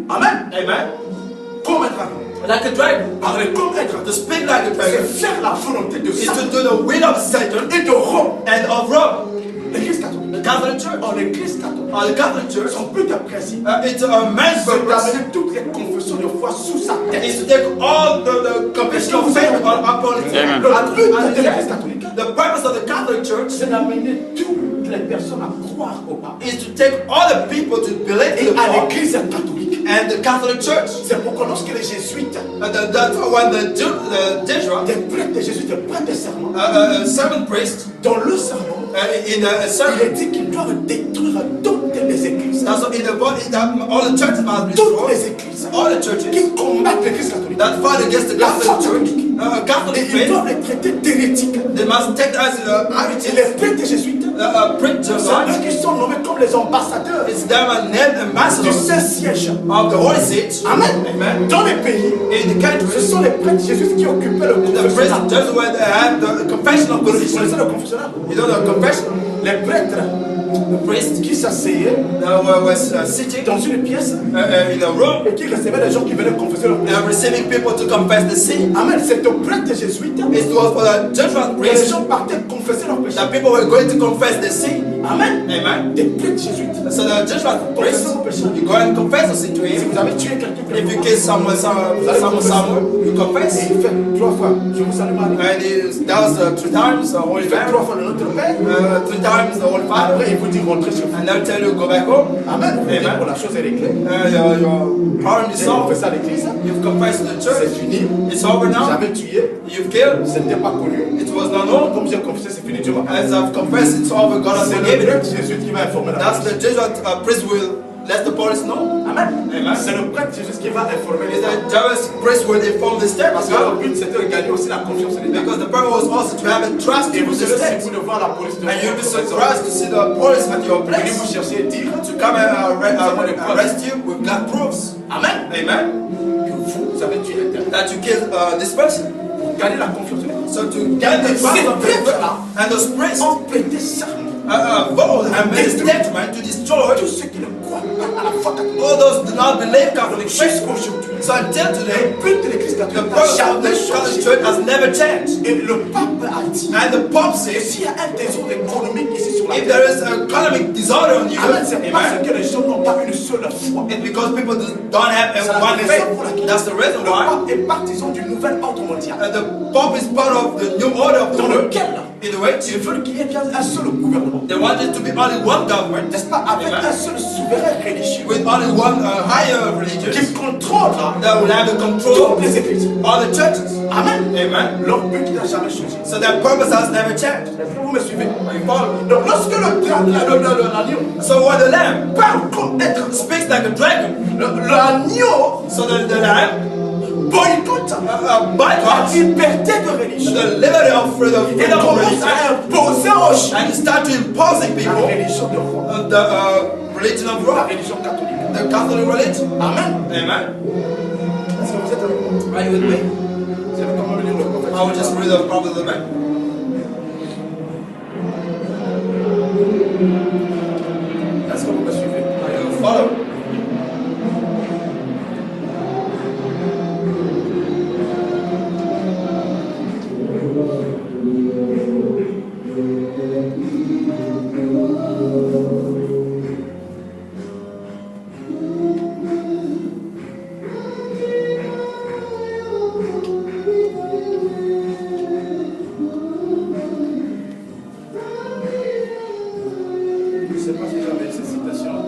Amen. Amen. Comme un dragon. Like a dragon. Parler comme un dragon. To speak like a C'est dragon faire la volonté de is to Satan do the will of Satan et de Rome. and of Rome. L'Église catholique. The Catholic Church. Or l'Église catholique. The Catholic Church, Son but de principe, it's a man's c'est purpose d'amener toutes les confessions de foi sous sa tête. is to take all the confession of faith upon it. Amen. Le but de l'Église catholique, The purpose of the Catholic Church c'est d'amener toutes les personnes à croire au pape is to take all the people to believe et in the à Pope l'Église catholique. and the Catholic Church. C'est pourquoi lorsque les jésuites, That's when the Jesuit, des prêtres des jésuites prêtent des serments, sermon priest, dans le sermon, in a il sermon, est dit qu'ils doivent détruire toutes les églises. that's in the body that all the churches must be Toutes les destroyed. églises All the churches qui combattent l'Église catholique. that fight against the La Catholic foi Church, Et Catholic ils faith, doivent les traiter d'hérétiques. they must take as Et les prêtres jésuites, preachers. c'est eux qui sont nommés comme les ambassadeurs It's them and named du ambassadors Saint-Siège. of the Holy Seat. Amen. Amen. Dans les pays, In the ce country, sont les prêtres jésuites qui occupaient le the confessionnal. priests just where they had the confessional Vous connaissez position. le confessionnal? You know the confessional? Les prêtres The priest qui s'asseyaient was sitting dans une pièce in a room et qui recevaient les gens qui venaient confesser leur péché. and receiving people to confess the sin. Amen. C'est aux prêtres jésuites It was for the Jesuit que les priest gens partaient confesser leur péché. that people were going to confess the sin. Amen. Amen. Des prêtres jésuites. So the Jesuit priest, you go and confess the sin to Si him. vous avez tué quelqu'un, If you kill someone, you confess. et il fait 3 fois, je vous salue Marie. And that was 3 times the Holy Il fait 3 Family, fois le Notre Père. 3 times the Holy Father, Après, il vous dit rentrez chez vous. and they'll tell you go back home. Amen. Vous dites, Amen. bon, la chose est réglée. Your pardon is J'ai solved. confessé à l'église. You've confessed to the C'est church. fini. It's over now. J'avais tué. You've killed. Ce n'était pas connu. It was not known. Comme j'ai confessé, c'est fini. Dieu m'a As I've confessed, it's over. God has C'est le forgiven prêtre it. Jésus qui va informer la That's police. the Jesuit priest will let the police know. Amen. Amen. C'est le prêtre Jésus qui va informer les The gens. Jewish priest will inform the state Parce as que le well. but c'était de gagner aussi la confiance des gens. Because the purpose was also to have a trust Et in vous the serez state. surpris de voir la police de And you'll be surprised to see the police at your Venez vous place chercher et dire to come and arrest you. We've got proofs. Amen. Amen. Que vous avez tué quelqu'un. That you killed this person. Pour gagner la confiance des gens. So to get the trust of the and those priests Ont prêté serment vote and made a statement to destroy tous ceux qui ne croient pas à la foi catholique. All those do not believe Catholic faith. Jusqu'aujourd'hui. So until today, Le but de l'église the catholique n'a purpose of jamais the Catholic changé. Church has never changed. Et le pape a dit, And the Pope et says, s'il y a un désordre économique ici sur la if terre, there is an economic disorder on you, amen, c'est parce amen, que les gens n'ont pas une seule foi. it's because people don't have C'est la one raison faith. pour laquelle That's the reason le why pape est partisan du nouvel ordre mondial, the Pope is part of the new order of the dans world. lequel In which ils veulent qu'il y ait bien un seul gouvernement, they want it to be only one government, n'est-ce pas, avec Amen. un seul souverain religieux with only one higher religion qui contrôle that will have the control toutes les églises. all the churches. Amen. Amen. Leur but n'a jamais changé. So their purpose has never changed. Est-ce que vous me suivez? You follow? Donc lorsque l'agneau So when the lamb parle comme être, speaks like a dragon, l'agneau so the lamb boycotte la bypasses liberté de religion. the liberty of freedom, Il freedom of commence religion, à imposer aux gens and start to imposing la people religion de Rome, the religion of la Rome, religion catholique. the Catholic religion. Amen. Amen. Est-ce que vous êtes avec moi? Are you with me? Je vais quand même lire le prophète. I will just read the prophet of the man. Est-ce que vous me suivez? Are you follow? Je ne sais pas si j'avais ces citations.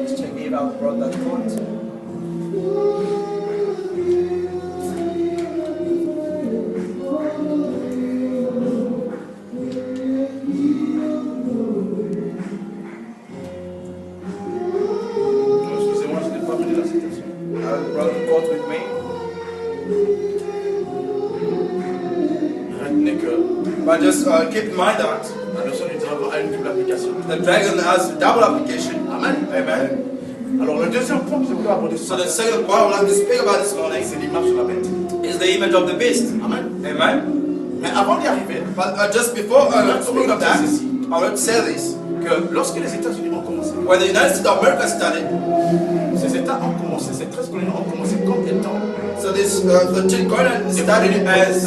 Check it out, brought that quote. Non, excusez-moi, je n'ai pas pris la citation. I brought the quote with me. Retenez que But just keep in mind that la notion du dragon a une double application. the dragon has double application. Amen. Amen. Alors le deuxième point que je voulais aborder So the second point I would like to speak about this morning c'est l'image de la bête. is the image of the beast. Amen. Amen. Mais avant d'y arriver, But just before speaking of that, I want to say this. que lorsque les États-Unis ont commencé, When the United States of America started, ces États ont commencé, ces 13 colonies ont commencé comme étant so this the Chilcotin des started colonies as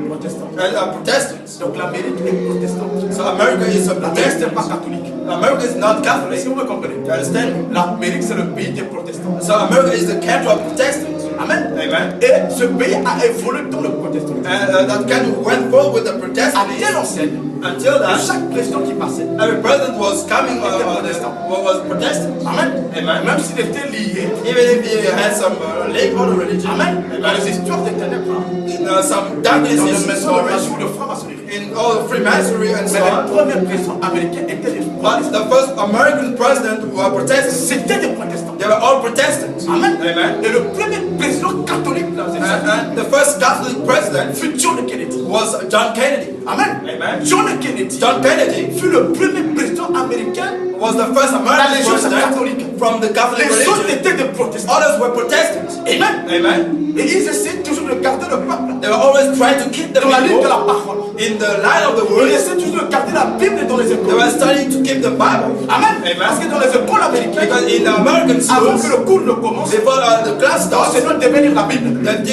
protestantes. Protestants. Donc l'Amérique est protestante. So America is a L'Amérique n'est pas Protestant. catholique. America is not Est-ce Catholic. que vous me comprenez? You understand? L'Amérique c'est le pays des protestants. So America is the country of Protestants. Amen. Amen. Et ce pays a évolué dans le protestantisme. And that country went forward with the À Protestants telle enseigne until que that chaque président qui passait, every president was coming was Protestant. Amen. Amen. Même s'il était lié, Even if he had some late order religion. Amen. Dans les histoires des ténèbres, In some dans darkness les in maisons de stories, maçons de franc-maçonnerie. in all the Freemasonry and so Mais les on. premiers présidents américains étaient des But the first American president were Protestants. C'était des protestants. They were all Protestants. Amen. Amen. Et le premier président catholique dans les États-Unis And the first Catholic president fut John Kennedy. was John Kennedy. Amen. Amen. John Kennedy John Kennedy fut le premier président américain. was the first La American Légion president catholique. from the Catholic Les autres religion. étaient des protestants. Others were Protestants. Amen. Amen. Et ils essaient toujours de garder le peuple They were always trying to keep the dans la ligne de people la parole. in the line of the Ils word. essaient toujours de garder la Bible dans les They écoles. were studying to keep the Bible. Amen. Amen. Parce que dans les écoles américaines, Because in the American avant que schools, le cours ne commence, before the class starts, l'enseignant devait lire la Bible. the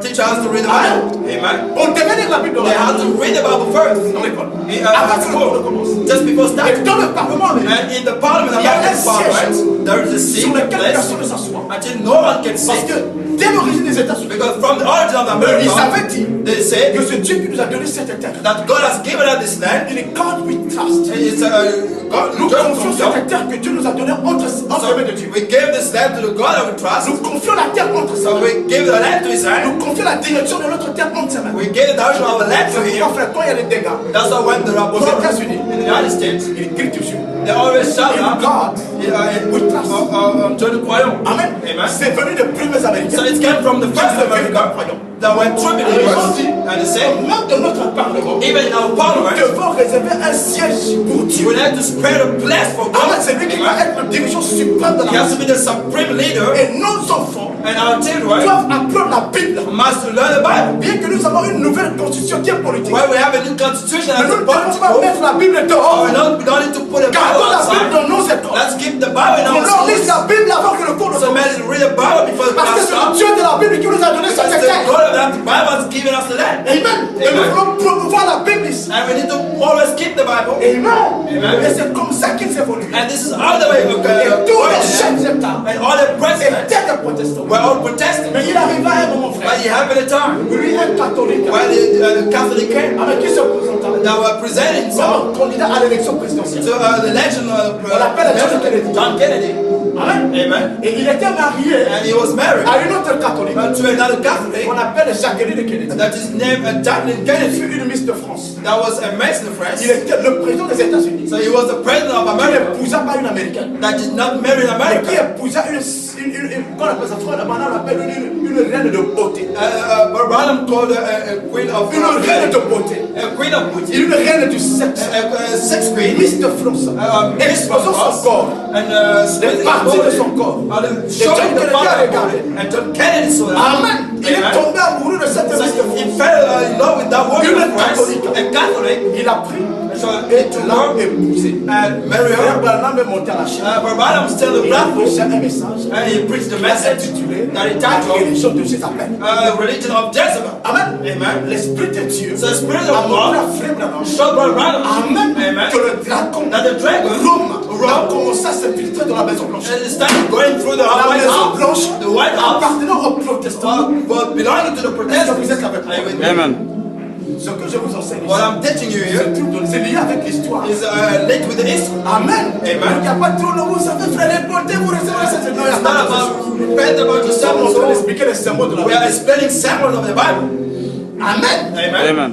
teacher has to read the Bible. Amen. On devait lire la Bible dans They had to read the Bible first. dans l'école. In, Avant at que le cours ne school, commence. just before Et starting. dans le Parlement américain, And in the Parliament, Il y a un American siège Parliament, there is a seat sur lequel place personne ne s'assoit. until no one can Parce sit. que dès l'origine des États-Unis, Because from the origin of ils America, avaient dit they said que c'est Dieu qui nous a donné cette terre. that God has given us this land. Il est God we trust. It's God Nous just confions from cette terre que Dieu nous a donnée entre les mains de Dieu. we gave this land to the God of trust. Nous confions la terre entre ses So mains. we gave the land to his hand. Nous confions la direction de notre terre entre ses mains. We gave the direction of the land to C'est him. pourquoi, frère, quand il y a des dégâts That's why when there are aux problems États-Unis, in the United States, il crie toujours. they always shout In out, God we trust. Dieu nous croyons. Amen. Amen. C'est venu des premiers Américains. So it came from the first America that went through believers. And the same, Même dans notre Parlement, even in our nous parliament, devons réserver un siège pour Dieu. we have to spread a place for Amen. God. C'est lui qui va Amen. être le dirigeant suprême de He la has to be the supreme leader. Et nos enfants And our children doivent apprendre la Bible. must learn the Bible. Bien que nous avons une nouvelle constitution qui est politique, Where we have a new constitution mais as nous a ne devons pas political, mettre la Bible dehors. we don't need to put a Bible Gardons la Bible outside. dans nos écoles. Let's keep the Bible in On our leur lise schools. la Bible avant que le cours ne So commence. man, read the Bible before the Parce que class c'est le starts. Dieu de la Bible qui nous a donné ce That's the texte. God that the Bible has given us today. Amen. Et nous voulons promouvoir la Bible ici. And we need to always keep the Bible. Amen. Amen. Et c'est comme ça qu'ils évoluent. And this is how the way we Et tous les chefs go. d'État And all the presidents étaient des protestants. were all protesting. Mais il arriva un moment, But frère. you have a time Lui, un catholique, when the Catholic came avec qui se présentait that were presenting himself comme candidat à l'élection présidentielle. to the election of On l'appelle John Kennedy. John Kennedy. Amen. Amen. Et il était marié And he was married à une autre catholique to another Catholic qu'on appelle Jacqueline Kennedy. that is named Jacqueline Il Kennedy. fut une Miss de France. That was a Mason of France. Il était le président des États-Unis. So he was the president of Il America n'épousa pas une américaine. that did not marry in Mais qui America. épousa qu'on appelle ça, maintenant on appelle une reine de beauté. But Branham called a queen of Une reine de beauté. a queen of beauty, Une reine du sexe. a sex queen, Miss de France. Exposant son corps. and Les parties de son corps. showing the John Kennedy a power. And John Kennedy saw that. Amen. Il est Amen. tombé amoureux de cette So Miss de he France. fell in love with that woman, Une of Christ, catholique. a Catholic, Il a pris so et he took l'a her épousé. and married Frère her. Branham est monté à la chaîne. But Branham still the Il a platform, prêché un message and he preached the message intitulé that he La titled religion de Jézabel. Religion of Jezebel. Amen. Amen. L'Esprit de Dieu So the Spirit a of montré à God Frère Branham. showed Brother Branham, Amen. Amen, Que le dragon that the dragon Rome a commencé à s'infiltrer dans la Maison Blanche. and it started going through the La White Maison House, Blanche the White House, appartenant aux protestants. but belonging to the Est-ce que Protestants. vous êtes avec moi? Are you with me? Amen. Ce que je vous enseigne What ici, I'm teaching you here c'est lié avec l'histoire. is linked with the history. Amen. Amen. Il n'y a pas trop long, vous savez, frère, les beautés, vous recevez cette non, il n'y a It's pas not de about repent about Nous sommes en train yourself. d'expliquer les symboles de la We are Bible. explaining several of the Bible. Amen. Amen. Amen.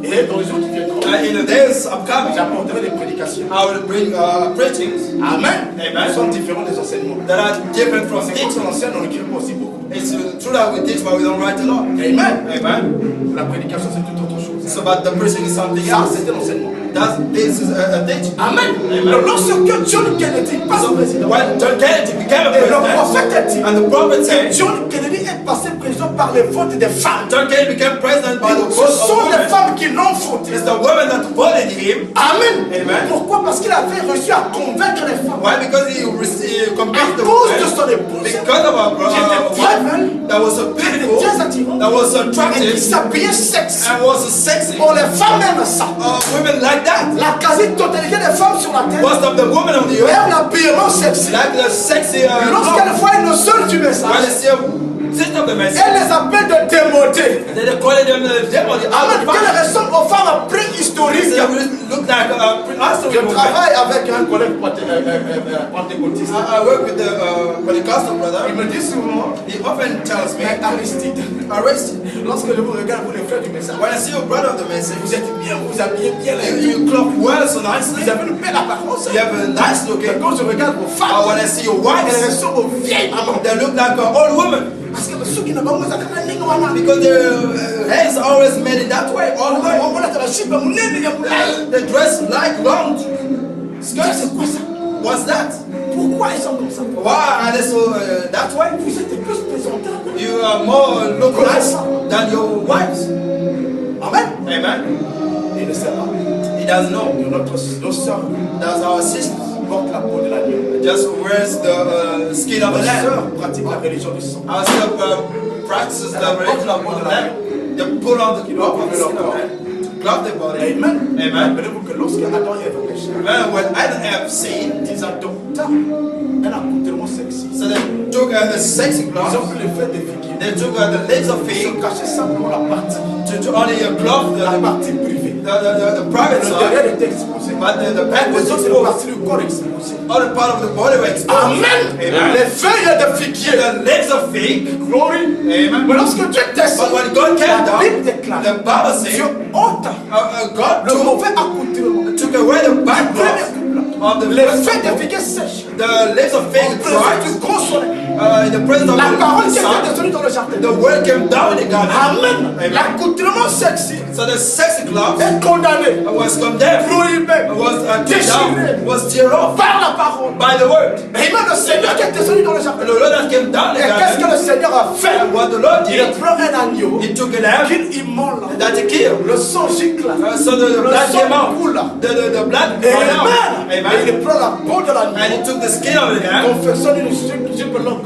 Et dans les jours qui viendront, In the days upcoming, j'apporterai des prédications. I will bring preachings Amen. Amen. Ils sont différents des enseignements. that are different from C'est comme teaching. l'ancien, on n'écrit pas aussi beaucoup. It's true that we teach, but we don't write a lot. Amen. Amen. La prédication, c'est toute autre chose. So, but the preaching is something Ça, else. c'était l'enseignement. This is a teaching. Amen. Amen. Lorsque John Kennedy passe So président, when John Kennedy became a et le prophète a president, dit, and the prophet said, John Kennedy est passé président par le vote des femmes. John Kennedy became president by the Ce vote of sont les women. femmes qui l'ont voté. It's the women that voted him. Amen. Amen. Pourquoi? Parce qu'il avait réussi à convaincre les femmes. Why? Because he received À convinced the cause de women. son épouse, Because of our qui était très belle, wife that was so beautiful, très attirante, that was so et qui attractive, s'habillait sexy. and was so sexy. Oh, les femmes aiment ça. Women like that. La quasi-totalité des femmes sur la terre Most of the women on the earth aiment l'habillement sexy. like the sexy. Lorsqu'elles voient une seule du When they message, see a sister of the message, elles les appellent de démodés. they call them the devil. Amen. Qu'elles ressemblent aux femmes préhistoriques. They look like Je travaille avec un collègue pentecôtiste. I work with the Pentecostal brother. Il me dit souvent, He often tells me, mais Aristide, lorsque je vous regarde, vous les frères du message, when I see your brother of the message, vous êtes bien, vous habillez bien les you clock well so nicely. vous avez une belle apparence. You have a nice Et looking. quand je regarde vos femmes, When I see your elles wives, ressemblent aux vieilles mamans. they look like an old woman Parce que ceux qui n'ont pas besoin de because their hair is always made in that way. All the way. They dress like long skirts. C'est quoi ça? What's that? Pourquoi ils sont comme ça? Why are they so that way? Vous êtes plus présentables. You are more look nice than your wives. Amen. Amen. Il ne sait pas. He doesn't know. Nos sœurs That's our sister. portent la peau de l'agneau. Just wears the skin of Nos the lamb. sœurs pratiquent la religion du sang. Our sister practices the religion of the lamb. They put on the cloth of the skin of the lamb to clothe their body. Amen. Amen. Rappelez-vous que lorsque Adam et Ève péchaient, When Adam and Eve sinned, ils adoptent un accoutrement sexy. so they took a sexy Ils ont cloth. pris les feuilles de figuier. They took the legs of Ils ont pig caché simplement la partie, to only a cloth, la partie privée. the private Le derrière side, était exposé. but the back was Les autres exposed. parties du corps exposées. Other part of the body were exposed. Amen. Amen. Les feuilles de figuier. The legs of pig. Glory. Amen. Mais lorsque Dieu descend, But when God came la Bible down, déclare, the Bible says, Dieu ôte God le mauvais accoutrement. took away the back cloth of the Les first feuilles de people, figuier sèches. the lips of faith En présence du cried. gros soleil. In the presence of La parole qui the était sun, descendue dans le jardin. the word came down in the garden. Amen. Amen. L'accoutrement sexy So the sexy cloth est condamné, was condemned, prohibé, was taken déchiré down, was tear off par la parole. by the word. Amen. Le Seigneur qui est descendu dans le jardin. The Lord that came down in Et the qu'est-ce que garden, le Seigneur a fait? and what the Lord Il did, prend un agneau, he took a lamb qu'il immole, that he killed. le sang gicle, So the le blood came sang out. coule. The blood Et ran out. Amen. Et Amen. il prend la peau de And l'agneau, he took the skin of the lamb, confession d'une jupe longue.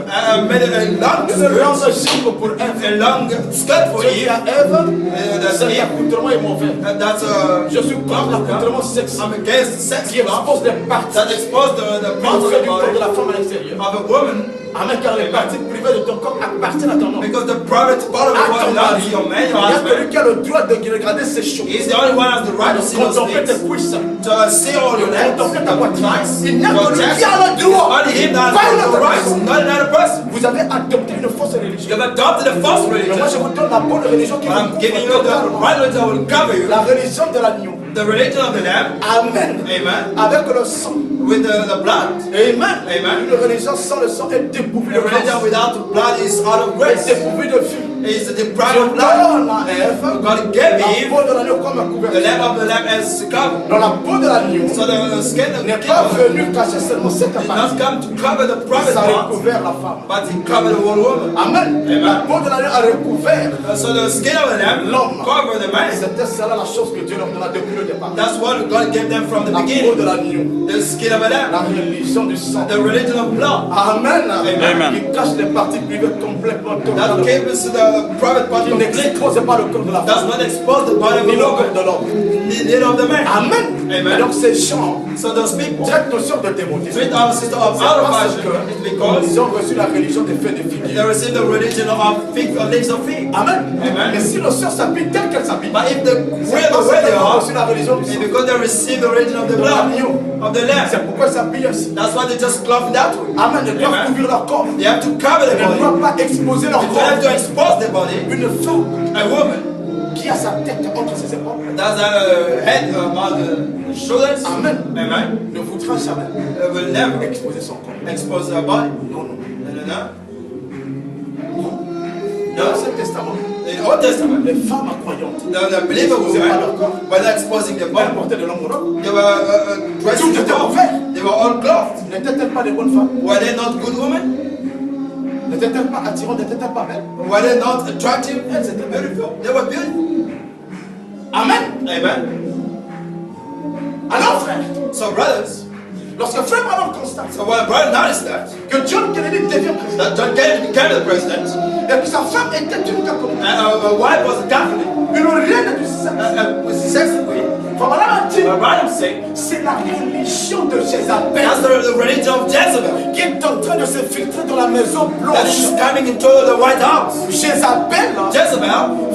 made a long Une longue skirt, jupe pour Ève. a long skirt for Je dis Eve. à Ève, That's cet Eve. accoutrement est mauvais. And that's Je suis contre l'accoutrement sexy I'm against sex qui expose les parties that expose the parts of privées the du corps de body la femme à l'extérieur. of a woman, Amen, car les parties privées de ton corps appartiennent à ton homme. because the private part of the À body ton belongs mari. to your man, Il your y a celui husband. qui a le droit de regarder ses choses, He's the only one who has the right to see those contempler tes things, cuisses, to see all your legs, contempler ta poitrine. Il n'y a your que lui chest. qui a le droit. Only him that Pas has une the autre right, personne. not another person. Vous avez adopté une fausse religion. You have adopted a false Mais moi, je religion, vous donne la bonne religion qui but I'm vous giving you couvre the totalement. right religion that will cover you, La religion de l'agneau. the religion of the lamb. Amen. Amen. Avec le sang. With the blood. Amen. Amen. Une religion sans le sang est dépourvue de A religion grâce. without the blood is out of Est grace. dépourvue de vie. Is the Dieu deprived of blood. donne à Ève God gave la Eve peau de l'agneau comme un the couvercle. lamb of the lamb as cover. Dans la peau de l'agneau So the skin of the n'est pas kid venu cacher seulement cette did partie. not come to cover the private Ça a part, recouvert la femme. but it covered the whole woman. Amen. Amen. La peau de l'agneau a recouvert. So the skin of the lamb L'homme. covered the man. C'était cela la chose que Dieu leur donna depuis le départ. That's what God gave them from the La peau de beginning. l'agneau. The skin of a La lamb. religion du sang. The religion of blood. Amen. Amen. Il cache les parties privées complètement. That totalement. came to the private part Qui of the leg. n'expose pas le corps de la Does femme. not expose the body of Ni the le corps woman. de l'homme. Neither of the man. Amen. Amen. Et donc ces gens, So those people, cette notion de démodisme, treat our sister of c'est out of parce fashion. It's qu'ils because ont reçu la religion des faits de they figure. received the religion of fig, of leaves of fig. Amen. Amen. Mais si nos sœurs s'habillent telles qu'elles s'habillent, But if the c'est way parce the way they qu'elles ont are, reçu la religion du it's sang. because they received the religion of the De blood, l'agneau. of the lamb. C'est pourquoi elles s'habillent ainsi. That's why they just clothe that way. Amen. Elles doivent Amen. couvrir leur corps. They have to cover Elles the ne body. doivent pas exposer leur They don't have to corps. expose the body. Une femme A woman qui a sa tête entre ses épaules that has a head about the shoulders, Amen. amen, ne voudra jamais will never exposer son corps. expose her body. Non, non. No. Dans l'Ancien Testament, In the Old Testament, les femmes croyantes the believer women were not exposing their elles body. portaient de longues robes. They were dressing the top. They were all clothed. N'étaient-elles pas des bonnes femmes? Were they not good women? N'étaient-elles pas attirantes? N'étaient-elles pas belles? Were they not attractive? Elles étaient belles. Beautiful. They were beautiful. Amen. Amen. Alors frère, So brothers, lorsque frère Branham constate so when brother noticed that que John Kennedy devient président John Kennedy became the president, et que sa femme était une catholique, and her wife was a Catholic, une reine du sexe, was sex queen, Frère Branham a dit, Branham said, c'est la religion de Jézabel that's the religion of Jezebel qui est en train de s'infiltrer dans la maison that is blanche. coming into the White House. Jézabel Jezebel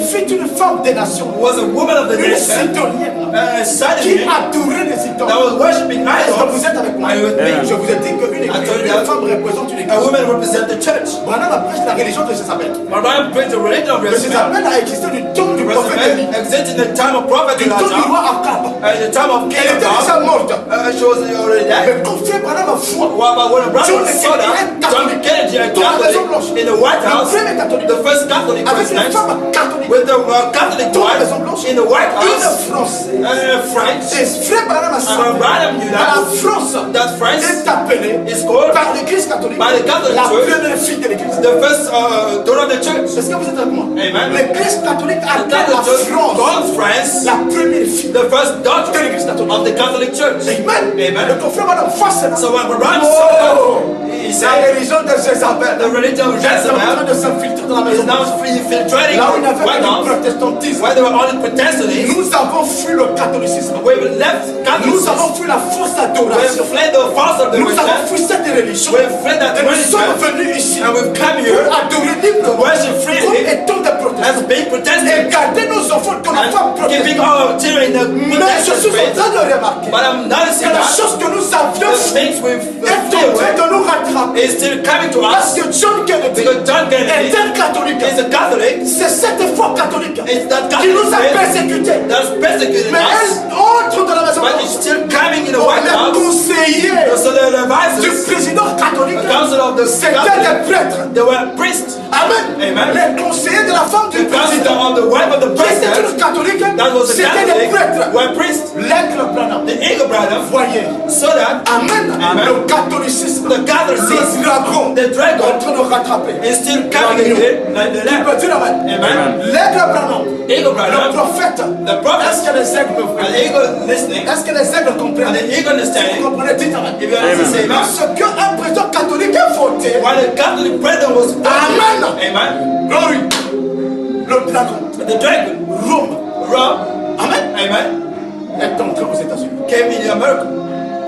fut une femme des nations, was a woman of the une nation, sidonienne a qui Sidonian adorait les that idoles. was worshiping Est-ce que vous idols. êtes avec moi? Are you with me? Je vous ai dit qu'une femme représente une A église. woman represents the church. Branham a prêché la religion de Jézabel. But Branham preached the religion of Mais Jezebel. Jézabel a existé du temps du prophète Élie, Jezebel existed in the time of prophet du temps du Elijah, roi Akab. in the time of King Elle était déjà Ahab. morte. She was already dead. Mais quand frère Branham a foi, But when a brother John saw that, John Kennedy, a Catholic, in the White House, le premier catholique, the first Catholic avec une president, femme catholique, with the Catholic dans la Maison wife Blanche, in the White une House, Française. French, Et frère Branham a and savoir Branham knew la that, France that France est appelée is called par l'église catholique by the Catholic la Church, première fille de l'église. the first daughter of the church. Est-ce que vous êtes avec moi? Amen. L'église catholique The appelle la Catholic Church France calls France la première fille the first daughter de l'église catholique. of the Catholic Church. Amen. Amen. Le confrère Branham face à So when Branham Oh! saw that, he la said, religion de Jézabel the religion of est en train Jezebel de s'infiltrer dans la is maison. now infiltrating Là où il n'y the avait White pas de House, protestantisme, where they were only Protestants. nous avons fui le catholicisme. We left Nous avons Catholicism. fui la fausse We adoration. fled the false of the Nous avons religion. fui cette religion. We fled that Et nous sommes religion. venus ici And we've come pour here adorer librement worship comme freely étant des protestants. as being Et Protestant garder nos enfants dans la foi and keeping protestante. our children in the Mais je Protestant suis en faith. train de remarquer But I'm noticing que la that chose que nous avions the things we've est en train de nous rattraper. is still coming to Parce us que John Kennedy because John Kennedy est un catholique. is a Catholic. C'est cette foi catholique It's that qui nous a Catholic faith persécutés. that's persecuting Mais us. elle entre dans la maison But it's blanche. still coming in the On White est House. conseillers So the du advisors présidents catholiques, The council of the c'était Catholic, des prêtres. they were priests. Amen. Amen. Les conseillers de la femme du The council président, of the wife of the qui était president, une catholique, that was a c'était des Catholic, prêtres. were priests. L'aigle Branham, The Eagle brother, voyez. so that Amen. Amen. Le catholicisme, the Catholicism, le dragon, the est en dragon, train de rattraper. is still coming like the Tu lamb. peux dire Amen. Amen. L'aigle Branham, Eagle le brother, prophète. the prophet, Est-ce que les aigles me and voient? the eagle listening, Est-ce que les aigles and comprennent? the eagle Vous understanding. comprenez? Dites Amen. If you understand, say amen. Parce qu'un président catholique a voté. While the Catholic president was Amen. Amen. Glory. Le dragon, The dragon, Rome, Rome, Amen, Amen, est entré aux États-Unis. came in America.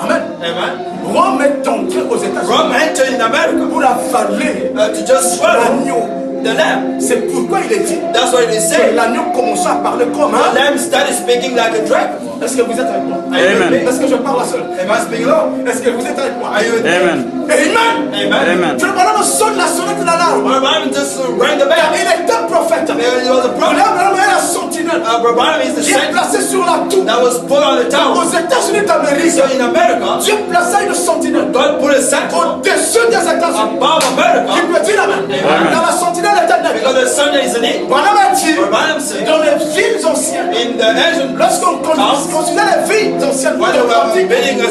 Amen. Amen. Rome est entré aux États-Unis Rome entered in America pour avaler to just swallow l'agneau. the lamb. C'est pourquoi il est dit That's why they que say l'agneau commença à parler comme the un. lamb started speaking like a dragon. Est-ce que vous êtes avec moi? Are you with me? Est-ce que je parle à seul? Am I speaking loud? Est-ce que vous êtes avec moi? Are you with me? Amen. Amen. Amen. Tu ne parles pas sonne la sonnette de l'alarme. Brother Branham just rang the Car bell. il est un prophète. He was a prophet. L'alarme est la sentinelle Brother Branham is the qui est saint placée sur la tour. that was put on the tower. Aux États-Unis d'Amérique, So in America, Dieu plaça une sentinelle God put a sentinel au-dessus des États-Unis. above Qui America peut dire Amen? Dans la sentinelle était nette. because the sun is an eagle. Branham a dit, Brother Branham said dans les villes anciennes, in the ancient lorsqu'on construisait les villes anciennes, when they were authentiques, building a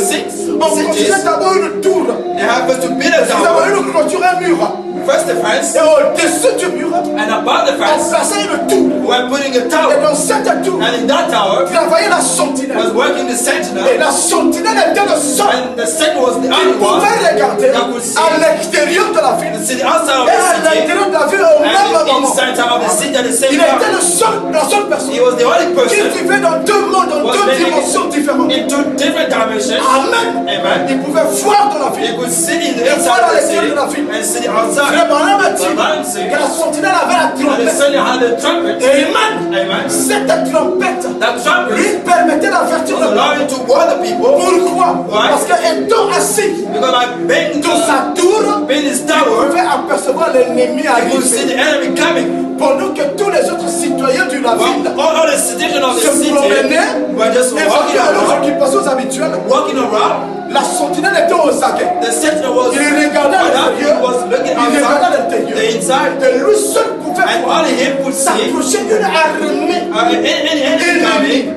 on construisait cities, d'abord une tour. they happened to build a Nous tower. avons une clôture, un mur. First the fence, Et au-dessus du mur, and above the on fence, plaçait une tour. we're putting a Et tower. dans cette tour, And in that tower travaillait la was sentinelle. working the Et sentinel, la sentinelle était le seul and the sentinel was the qui only one pouvait regarder that could see à l'extérieur de la ville. the city outside of Et the à city l'intérieur de la ville au même and moment. inside of the city at the same Il était time. la seule personne He was the only qui person vivait dans deux mondes, dans was deux living dimensions différentes. in two different dimensions. Amen. Amen. Il pouvait voir dans la He ville. could sit in the Et inside voir à of the l'extérieur city de la ville. and sit Frère outside. Branham a dit Brother Branham said que la sentinelle avait la and the trompette. sentinel had the trumpet. Amen. Amen. Cette trompette That trumpet lui permettait d'avertir was le peuple. allowing to warn the people Pourquoi? Why? Parce qu'étant assis because by being dans sa tour, being his il tower, pouvait apercevoir l'ennemi he could see arriver. the enemy coming. Pendant que tous les autres citoyens de la Well, ville all the citizens of the se city promenaient were just et walking faisaient leurs around, occupations habituelles. walking around. La sentinelle était aux aguets. The sentinel was Il regardait à he l'intérieur. was looking Il regardait à outside, l'intérieur. the inside, Et lui seul pouvait and voir only him could see s'approcher d'une armée. any enemy coming.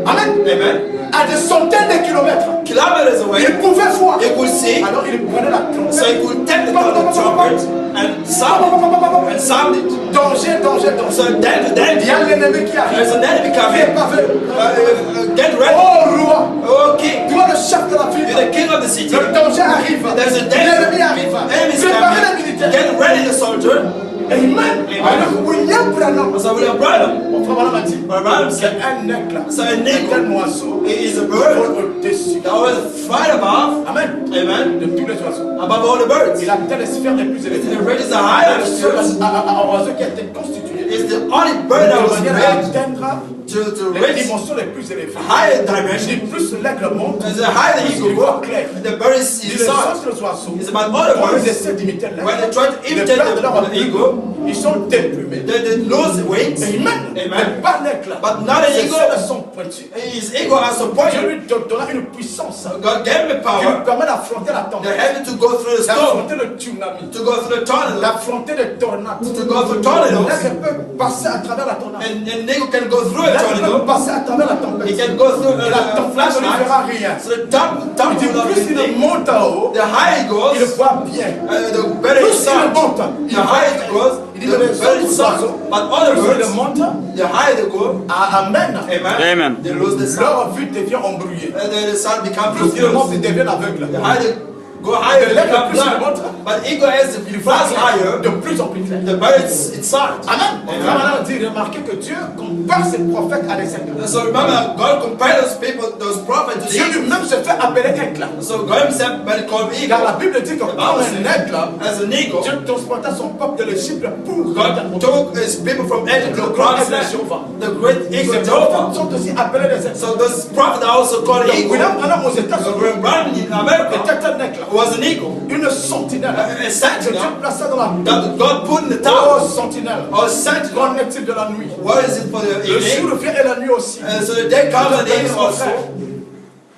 Amen. Amen. À des centaines de kilomètres. Kilometers away, Il pouvait voir. he could see, Alors il prenait la trompette. so he could take the trumpet and sound it. Danger, danger, danger. So then Il y a l'ennemi qui arrive. there's an enemy Qui est coming. pavé. Get ready. Oh roi, Oh king, toi le chef de la ville. you're the king of the city. Le danger arrive. There's a danger. L'ennemi arrive. Enemies Préparez les coming. militaires. Get ready, the soldier. Amen. Alors William Branham, So William Branham, mon frère Branham a dit, Brother Branham c'est said, un aigle. so a C'est eagle un oiseau. is a Qui bird vole au-dessus. that was fly above, Amen. amen, De tous les oiseaux. above all the birds. Il atteint les sphères les plus élevées. It reaches the C'est highest le seul spheres. oiseau qui a été constitué It's the only bird that de was manière à made atteindre to les reach dimensions les plus élevées. higher Et dimension. plus l'aigle monte, As the higher the plus eagle il voit goes, clair. the bird is Les inside. autres oiseaux, It's about all the quand ils birds. essaient d'imiter l'aigle, When they try to ils imitate perdent leur the eagle, ils sont déplumés. they lose weight. Amen. Amen. Mais pas l'aigle. But not an Ses eagle. ailes sont pointues. His eagle has Dieu supported. lui donna une puissance God gave him qui power. lui permet d'affronter la The tempête, heaven to go through the storm, d'affronter le tsunami, to go through the tornado, d'affronter les tornades. to go through tornadoes. L'aigle peut passer à travers la tornade. And eagle can go through a L'aigle peut tornado. passer à travers la He tempête. can go through Et la a tempête ne lui fera flashlight. rien. So the top Il dit will not plus il be monte en haut, the higher it il goes, voit bien. the better Plus it il sounds. monte, The il voit higher it bien. goes, Il dit the que les better it autres sounds. oiseaux, But other plus ils birds, montent, the higher they go, amen, amen, they lose the sound. leur vue devient embrouillée. And then the sound becomes Plus ils montent, confused. ils deviennent aveugles. The higher they go higher, The they level become plus il blind. monte, But eagle as it il flies higher, de plus en plus clair. the bird its sound. Amen. On va Amen. maintenant dire, remarquez que Dieu compare ses prophètes à des aigles. So remember, God compared those people, those prophets to Dieu eagles. lui-même se fait appeler aigle. So God himself made called eagle. Car la Bible dit que comme un aigle, As an eagle, Dieu transporta son peuple de l'Égypte pour God took his people from Egypt to le the grand promised aigle land. Jéhovah. The great Ces eagle prophètes Jehovah. sont aussi appelés des aigles. So those prophets are also called Donc eagle. William Branham aux So États-Unis when Branham in America était un aigle, was an eagle, une sentinelle. a Que Dieu sentinel plaça dans la that God put in the oh tower. sentinelle. Or sentinel. Qu'en est-il de la nuit? What is it for the Le jour evening? vient et la nuit aussi. So the day comes and the evening also.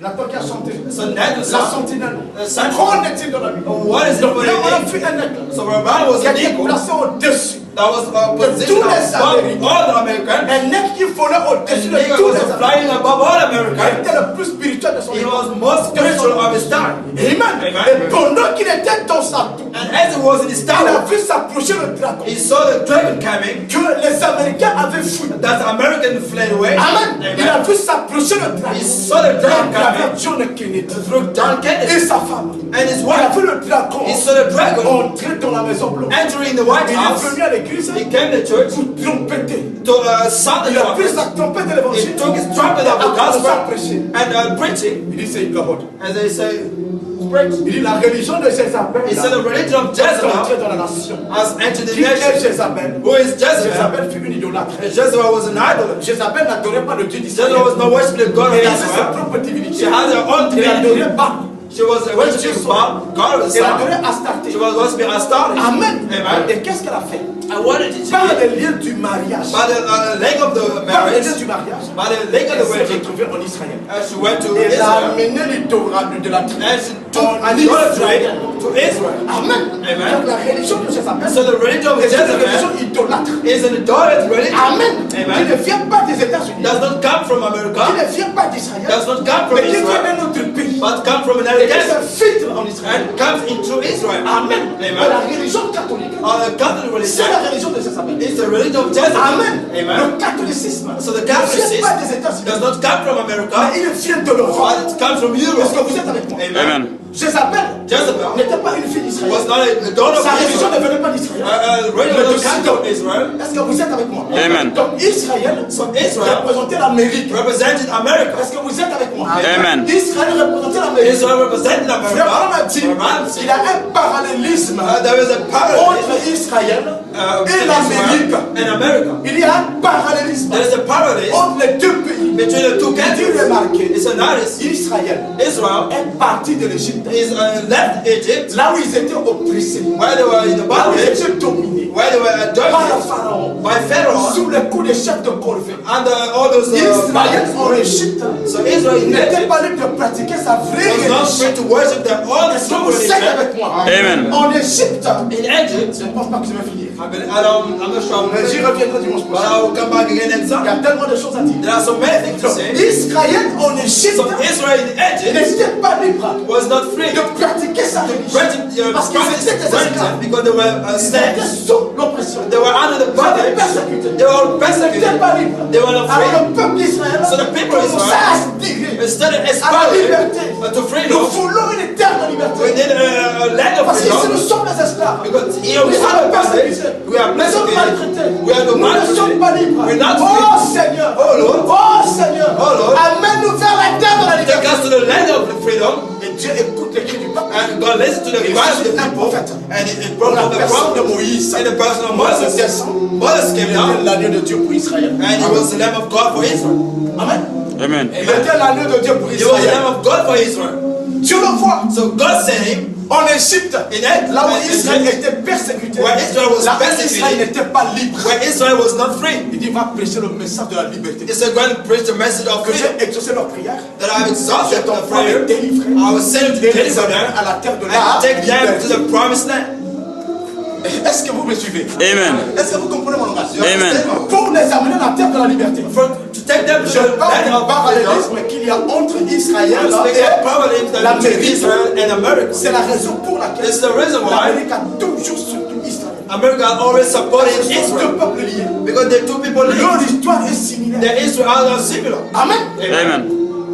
Nathan qui a chanté. So that is La sentinelle. Qu'en est-il dans la vie? What is it Donc for là, on a the fait un éclat. So Rebel was Qui a an été eagle placé au-dessus. that was positioned above all the Americans. Un aigle qui volait au-dessus And de eagle tous was les Américains. flying above all Il Americans. était le plus spirituel de son He époque. was most spiritual of his time. Amen. Amen. Et pendant qu'il était dans sa tour, And as it was in his il a tower, vu s'approcher le dragon. he saw the dragon coming. Que les Américains avaient fui. That American fled away. Amen. Il a vu s'approcher le dragon. He saw the dragon coming John Kennedy through John et Kennedy sa femme. and his Il a wife. vu le dragon He saw the dragon entrer dans la maison blanche. entering the White Il House. est venu à l'église He came to church pour trompeter. to sound the Il a pris trumpet. sa trompette de He l'évangile. took his trumpet of the a commencé à gospel prêcher. and preaching. Il dit c'est Ichabod. And they say, Il dit la religion de Jézabel he said the religion of est entrée Jezebel dans la nation. has entered the Qui est nation. Jézabel? Who is Jezebel? Jézabel fut une idolâtre. And Jezebel was an idol. Jézabel n'adorait pas le Dieu d'Israël. Jezebel was not worshiping the God of Elle avait sa Israel. propre divinité. She had her own Elle divinity. adorait pas. She was worshiping God of the Elle sun. adorait Astarté. She was worshiping Astarte. Amen. Amen. Et qu'est-ce qu'elle a fait? And what did she Par do? les liens du mariage. By the leg of the Par les marriage, liens du mariage. by the leg of Elle the s'est wedding, retrouvée en Israël. she went to Elle a Israel. amené l'idolâtrie de la tribu. And she took En idolatry Israël. to Israel. Amen. Amen. Donc la religion de Jézabel So the religion of est une religion Jezebel idolâtre. is an idolatrous religion. Amen. Qui Amen. ne vient pas des États-Unis. Does not come from Qui America, ne vient pas d'Israël. does not come from Mais qui vient Israel, d'un autre pays. but come from Et another qui country s'infiltre en Israël. and comes into Israel. Amen. Amen. Mais la religion catholique, The Catholic c'est religion la religion de Jézabel. is the religion of Jezebel. Amen. Amen. Le catholicisme So the ne vient Catholicism pas des États-Unis. does not come from America, Mais il vient de l'Europe. but it comes from Est-ce que Europe. vous êtes avec moi? Amen. Jézabel Jezebel n'était pas une fille d'Israël. was not a daughter Sa of religion ne Israel. venait pas d'Israël. Religion Mais de of Sidon. Israel. Est-ce que vous êtes avec moi? Amen. Donc Israël So Israel représentait l'Amérique. represented America. Est-ce que vous êtes avec moi? Amen. Israël représentait l'Amérique. Israel represented Frère Branham a America. dit Amen. qu'il y a un parallélisme There is a parallel entre Israël et between l'Amérique. Israel and America. Il y a un parallélisme There is a parallel entre les deux pays. between the two countries. Remarquez, It's a notice. Israël Israel est parti de l'Égypte, is left Egypt, là où ils étaient oppressés, where they were in the là où ils bondage, étaient dominés where they were par le dominated pharaon, by Pharaoh sous le coup des chefs de corvée. under all those Israël en Égypte So Israel in n'était Egypt pas libre de pratiquer sa vraie was not free religion. to worship their own Est-ce que true vous êtes religion. avec moi? Amen. En Égypte, In Egypt, je ne pense pas que je vais finir. I'm not sure, Mais j'y reviendrai dimanche but prochain. I will come back again next Il y Sunday. a tellement de choses à dire. There are so many things to Donc, say. Israël en Égypte So Israel in Egypt n'était pas libre was not free de to pratiquer sa religion parce qu'ils practice étaient des esclaves. religion because they were Ils étaient slaves. sous l'oppression. They were under the bondage. They were Ils persecuted. n'étaient pas libres. They were not Alors free. le peuple d'Israël So the people of commençait Israel à aspirer instead of à la aspiring liberté. to Nous freedom, voulons une terre de we liberté. need a land of Parce que si nous freedom. sommes les esclaves, Because here nous we sommes are bondage, persécutés, we are nous sommes maltraités, persecuted, we are nous ne sommes pas libres. We're not Oh free. Seigneur, Oh Lord, oh Seigneur, Oh Lord, amène-nous vers la terre de la take liberté. us to the land of freedom. Et Dieu écoute les cris du peuple. And God listened to the Et cry of the c'est un people, prophète. and it brought La up the personne de prophet. Moïse. In the person of Moïse Moses. descend. Moses came Il était down, l'agneau de Dieu pour Israël. and he was the Lamb of God for Israel. Amen. Amen. Il était l'agneau de Dieu pour He was the Israël. Lamb of God for Israel. Dieu le voit. So God sent him En Égypte, in Egypt, là où Israël était persécuté, Where Israel was là où persecuted. Israël n'était pas libre. where Israel was not free. Il dit, va prêcher le message de la liberté. He said, go and preach the message of Que freedom. j'ai exaucé leur prière. That I have exalted Ton the frère est prayer. délivré. I will send him to Et les deliver amène them à la terre de and la take them to liberté. the promised land. Est-ce que vous me suivez? Amen. Est-ce que vous comprenez mon langage? Amen. Pour les amener à la terre de la liberté. To take them to Je the parle land du of freedom. parallélisme qu'il y a entre Israël I'm speaking of et parallelism that l'Amérique. between Israel and America. c'est la raison pour laquelle It's the reason why l'Amérique a toujours soutenu Israël. America always supported Ce sont deux Israel. peuples liés. Because the two people Leur live. histoire est similaire. The Israel are similar. Amen. Amen.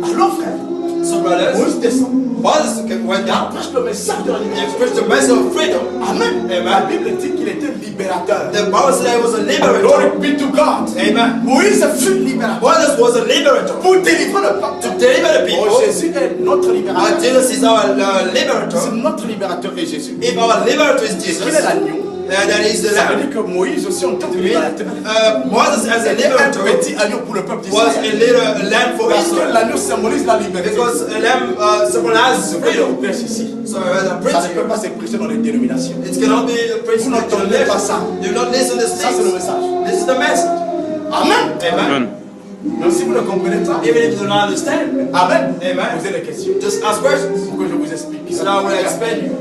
Alors frère, So brothers, Moïse descend. Moses went Il down prêche le message de la and liberté. preached the message of freedom. Amen. Amen. La Bible dit qu'il était libérateur. The Bible said he was a Glory liberator. be to God. Amen. Moïse fut libérateur. Moses was a liberator. Pour délivrer le peuple. To deliver the Oh, people. Jésus est notre libérateur. Jesus is our Si liberator. notre libérateur est Jésus, If our liberator is qu'il Jesus, est l'agneau, that is the ça veut lamb. dire que Moïse aussi en tant que libérateur Moses as a était un liberator petit agneau pour le peuple was a d'Israël. little lamb for Parce que Israel. l'agneau symbolise la liberté. Because a lamb symbolizes Je freedom. prêche ici. So as a Ça ne preacher, peut pas se prêcher dans les dénominations. it cannot be preached Vous in n'entendez pas ça. You not listen to Ça, c'est le things. message. This is the message. Amen. Amen. Amen. Donc si vous ne comprenez pas, Even if you do not understand, Amen. Amen. Posez les questions just ask questions pour que je vous explique. so So now I will explain you.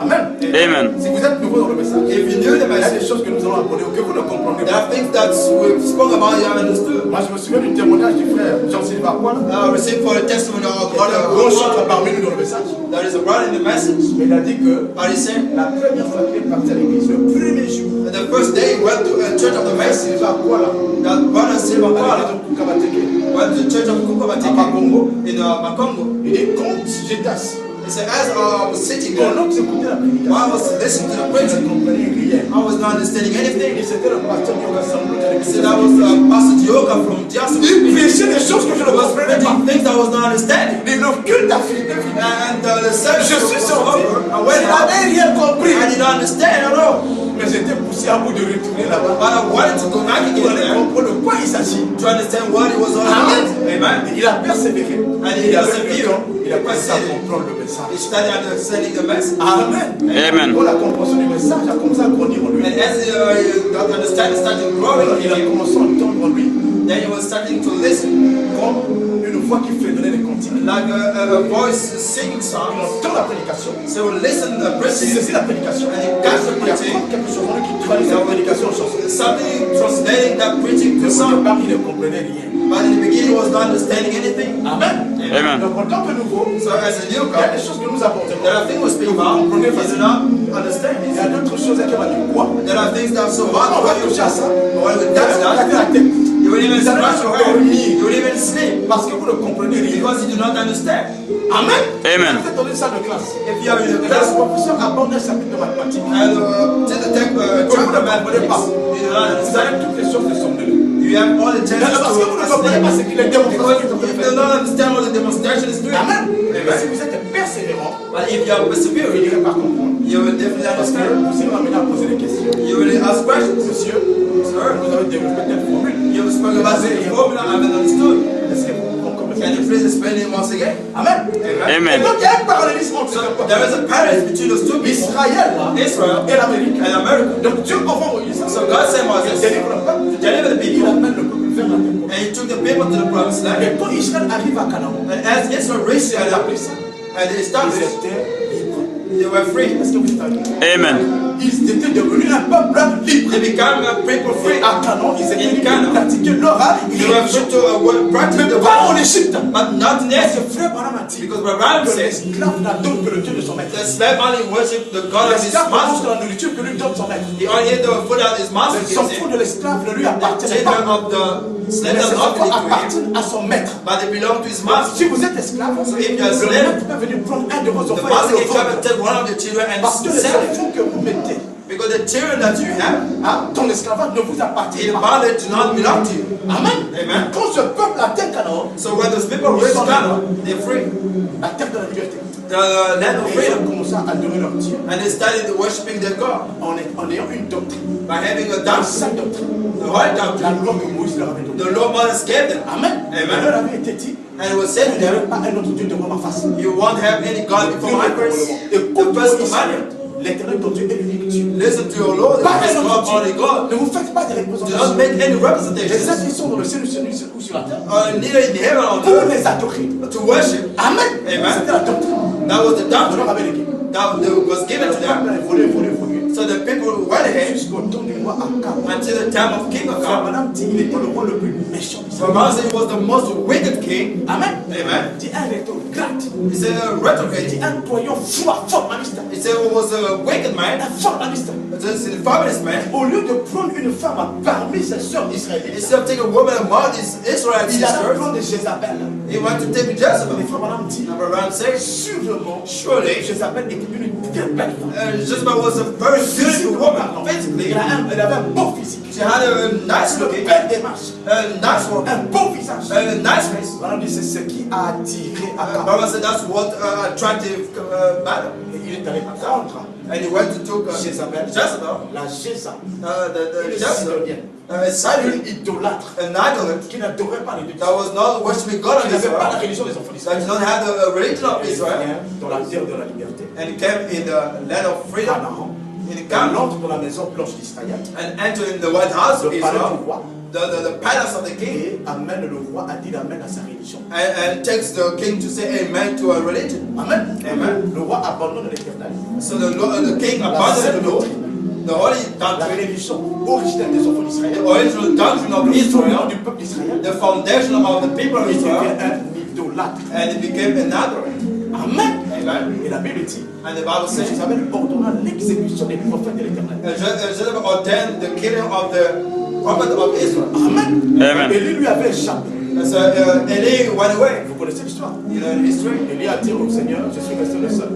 Amen. Amen. Si vous êtes nouveau dans le message, If you knew the il y a des message, choses que nous allons aborder ou que vous ne comprenez there pas. are things that we spoke about you haven't understood. Moi, je me souviens du témoignage du frère Jean-Sylvain Aquan. Received for the testimony of Il y a un brother gros chanteur parmi nous dans le message. There is a brother in the message. Mais il a dit que But he said, la première fois qu'il est parti à l'église, le premier jour, the first day he went to a church of the message, Sylvain Aquan, that brother Silva à Kwala l'église de Kukabateke, went to the church of Kukabateke in Makongo. il dit quand j'étais assis, He said, as I was sitting there, pendant que j'écoutais la prédication, while I was listening to the je preaching, ne comprenais rien. I was not understanding Et anything. c'était le pasteur qui a semblé à He l'église. said, that was Pastor Dioka from Jason. Il prêchait des choses que je ne He was comprenais pas. preaching things that I was not understanding. Et le culte a fini. And the service Je suis was sorti. over. I Je went out. n'avais rien compris. I did not understand at all. Mais j'étais poussé à bout de retourner là-bas. But I wanted to go back Pour again aller there comprendre de quoi il s'agit. to understand what it was all about. Amen. Il a persévéré. And Il he a fait le persevered. temps. Il a passé à He comprendre le message. started understanding the message. Amen. Amen. Pour la compréhension du message a commencé à grandir en lui. And as he got to understand, started growing Alors, il a in him, commencé à entendre en lui then he was starting to listen comme une voix qui fait donner des cantiques. like a voice singing Il songs. entend la prédication. So we listen to the Il preaching. saisit la prédication. And il cache le Il y a preaching. quelque chose en lui qui traduit la prédication en chanson. Something translating that preaching to Au song. départ, il ne comprenait rien. But in the beginning, he was not understanding anything. Amen. Amen. Donc, en tant que nouveau, il So as a y a newcomer, des choses que nous apportons. there are things we speak about. You do not understand Il y it. a d'autres choses qui vont dire quoi. There are things that are so On hard va for you. toucher à ça. But when we Vous touch allez that, la tête. you will even Vous allez scratch your head. dormir. You will even sleep Parce que vous ne comprenez rien. because you do not understand. Amen. Amen. Vous êtes dans une salle de classe. If you are in a Le class professeur aborde un chapitre de mathématiques. and take the chapter of mathematics, you do not Vous avez understand. toutes les choses de son de lui. You have all the chances Parce que vous ne comprenez pas ce to qu'il est démontré. because you do not understand what the demonstration is doing. Amen. Mais si Amen. vous êtes persévérant, But if you are vous persevering, n'irez pas comprendre. you will definitely Parce que understand. vous serez amené à poser des questions. You will ask questions. Monsieur, Sir, vous avez développé telle formule. you have spoken about the formula I haven't understood. Est-ce que vous comprenez? Can you please explain it once again? Amen. Et Amen. donc il y a un parallélisme entre So ces deux. there is a parallel between those two people, Israël Israel et l'Amérique. and America. Donc Dieu envoie Moïse. So God sent Il Moses délivre le peuple. to deliver the Il people, amène le peuple vers la terre. and he took the people to the promised land. Et quand Israël arrive à Canaan, And as Israel reached il a Canaan appelé ça. and they Ils established, étaient libres. they were free. Est-ce que vous êtes avec moi? Amen. Ils étaient devenus un peuple libre. They became a people free. Et à Canaan, ils étaient In libres Canaan, de pratiquer leur They were free to practice mais the pas en word, Égypte. but not in Parce que Egypt. frère Branham a dit Because Abraham que says l'esclave n'adore que le Dieu de son maître. the slave only worship the God of his L'esclave mange master. de la nourriture que lui donne son maître. He only ate the food that his master Le gives enfant him. de l'esclave ne lui The appartient children pas. of the slave Mais does ses not enfants belong to him, appartiennent à son maître. but they belong to his Si master. vous êtes esclave, So if you are le slave, maître peut venir prendre un de vos the enfants master et can come le and take one of the children and parce que les sell it. enfants que vous mettez Because the children that you have dans l'esclavage ne vous appartiennent in pas. bondage do not belong to you. Amen. Amen. Quand ce peuple atteint Canaan, So when those people reach Canaan, they're free. la terre de la liberté, The land of et ils freedom. ont commencé à adorer leur Dieu And they started worshiping their God en ayant une doctrine, by having a une doctrine, sainte doctrine, the right la doctrine. loi que Moïse leur avait donnée. The Lord Moses gave them. Amen. Amen. Il leur avait été dit, And it was vous said to n'avez them, pas un autre Dieu devant ma face. you won't have any God before my face. Et The comme first Israël, commandment. l'Éternel ton Dieu est l'unique Dieu. Listen to your Lord, Pas and un God, autre only Dieu. God. Ne vous faites pas des Do not représentations. make any Les representations, êtres qui sont dans le ciel ou sur la terre neither in heaven or on pour earth, les adorer. to worship. Amen. Amen. C'était la doctrine. That was the Je leur doctrine avais dit. that was given to them. Évoluer. So the people went ahead Jusqu'au temps du roi Akab. until the time of King Frère Akab. Branham dit, il était le roi le plus méchant So d'Israël. Moses was the most wicked king. Amen. Amen. Dit un rétrograde. He said a Dit retrograde. un toyon formaliste. He said it was a wicked man, Un formaliste. just a fabulous man. Au lieu de prendre une femme parmi ses sœurs israélites, Instead of taking a woman among his Israelite il allait sisters, prendre Jézabel. he went to take Mais Jezebel. Frère Branham dit, And Abraham said, sûrement, surely Jézabel était une très belle femme. Jezebel was a very beautiful woman physically. Elle avait un beau physique. She had a nice Une looking, belle démarche. a nice one, Un beau visage. a nice face. Branham dit, c'est ce qui a attiré Akab. Abraham said that's what attractive matter. Et il est allé prendre And he went to took Jézabel. Jezebel, La Jéza. the Une Jezebel, Sidonienne. a Sidon, Une idolâtre. an idolate Qui n'adorait pas les dieux. that was not worshiping God Qui of n'avait pas la Israel, religion des enfants that d'Israël. did not have the religion of Il Israel, vient dans la terre de la liberté. and he came in the land of freedom, Canaan. in Il Canaan, entre dans la maison blanche d'Israël. and entered in the White House of Le palais Israel, du roi. the palace of the king. Et amen, le roi a dit amen à sa religion. And takes the king to say amen to a religion. Amen. Amen. Le roi abandonne l'éternel. So the king abandoned the Lord, the holy La doctrine, religion originelle des enfants the d'Israël. original doctrine of Le fondement Israel, du peuple d'Israël. the foundation of the people of Il Israel, devient un idolâtre. and it became another. Amen. Amen. Et la Bible dit, And the Bible says, Jézabel ordonna l'exécution des prophètes de l'éternel. Jezebel ordained the killing of the prophet of Israel. Amen. Amen. Élie lui avait échappé. And so Eli went away. Vous connaissez l'histoire. You know the history. Élie a dit au Seigneur, je suis resté le seul.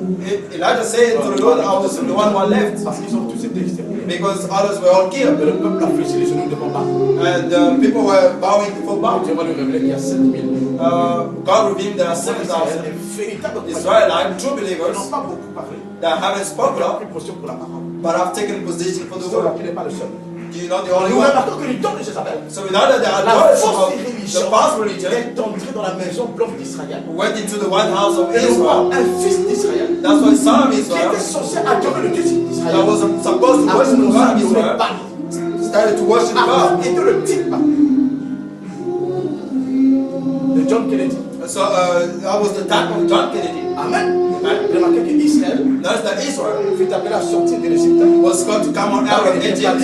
Elijah said to the Lord, I was the one who left, Parce qu'ils ont tous été exterminés. because others were all Mais killed. le peuple a fléchi les genoux devant Baal. And people were bowing before Baal. Dieu va lui révéler qu'il y a 7000 God revealed there are Israël, 7,000 des véritables Israelites, true Ils believers, n'ont pas beaucoup parlé. that haven't spoken Ils ont up, pris position pour la parole. but have taken position for the word. Il n'est pas le seul. You're not the only Nous one. remarquons que l'idole de Jézabel, So we know that the la idolatry fausse of religion, the false religion est entrée dans la maison blanche d'Israël. went into the White House of Et le roi, Israel. un fils d'Israël, That's why son of qui Israel, était censé adorer le Dieu d'Israël, that was supposed to a worship the commencé God à of adorer Israel, Baal. started to worship God. Et le type de John Kennedy. So that was the time of John Kennedy. Amen. Vous remarquez qu'Israël Notice that Israel fut appelé à sortir de l'Égypte. was going to come out of Egypt,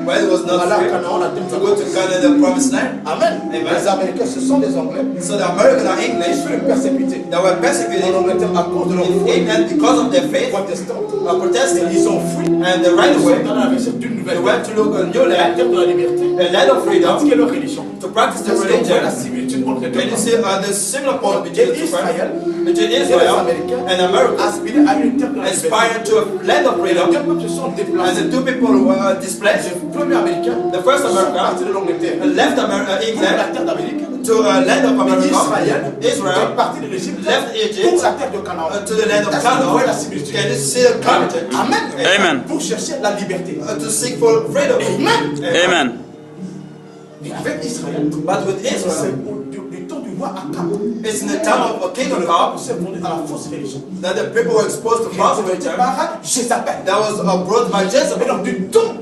where it was not free, to go to Canaan, the promised land. Amen. Amen. Les Américains, ce sont des Anglais. So the Americans are Ils English furent persécutés that were en persecuted Angleterre à cause de leur in foi England because of their faith, protestante. protesting, Ils ont fui. and they ran Ils away. sont dans la recherche d'une They nouvelle went to look a new la land, terre de la liberté. a land of freedom, Pratiquer leur religion. to practice the Est-ce qu'on voit la religion. similitude entre les deux Can you camps? see the similar point between the two Israel between et les Israel Américains and America, aspiraient à une terre de la liberté. aspiring to a land of Et les freedom, deux peuples se sont and déplacés. the two people were displaced. Le premier Américain The first sont American partis de l'Angleterre left pour la England terre d'Amérique. to a land of Mais America. Israël Israel est parti de l'Égypte left Egypt pour la terre de Canaan. to the land of Est-ce que vous voyez la Canaan. similitude? Can you see the content? Amen. Amen. Pour chercher la liberté. To seek for freedom. Amen. Amen. Et avec Israël, But with c'est Israel, du temps du roi Akab. it's in the time of a king Le of peuple God s'est fondé à la fausse religion. that the people were exposed to false religion Par Jézabel. that was brought by Et Jezebel. donc du temps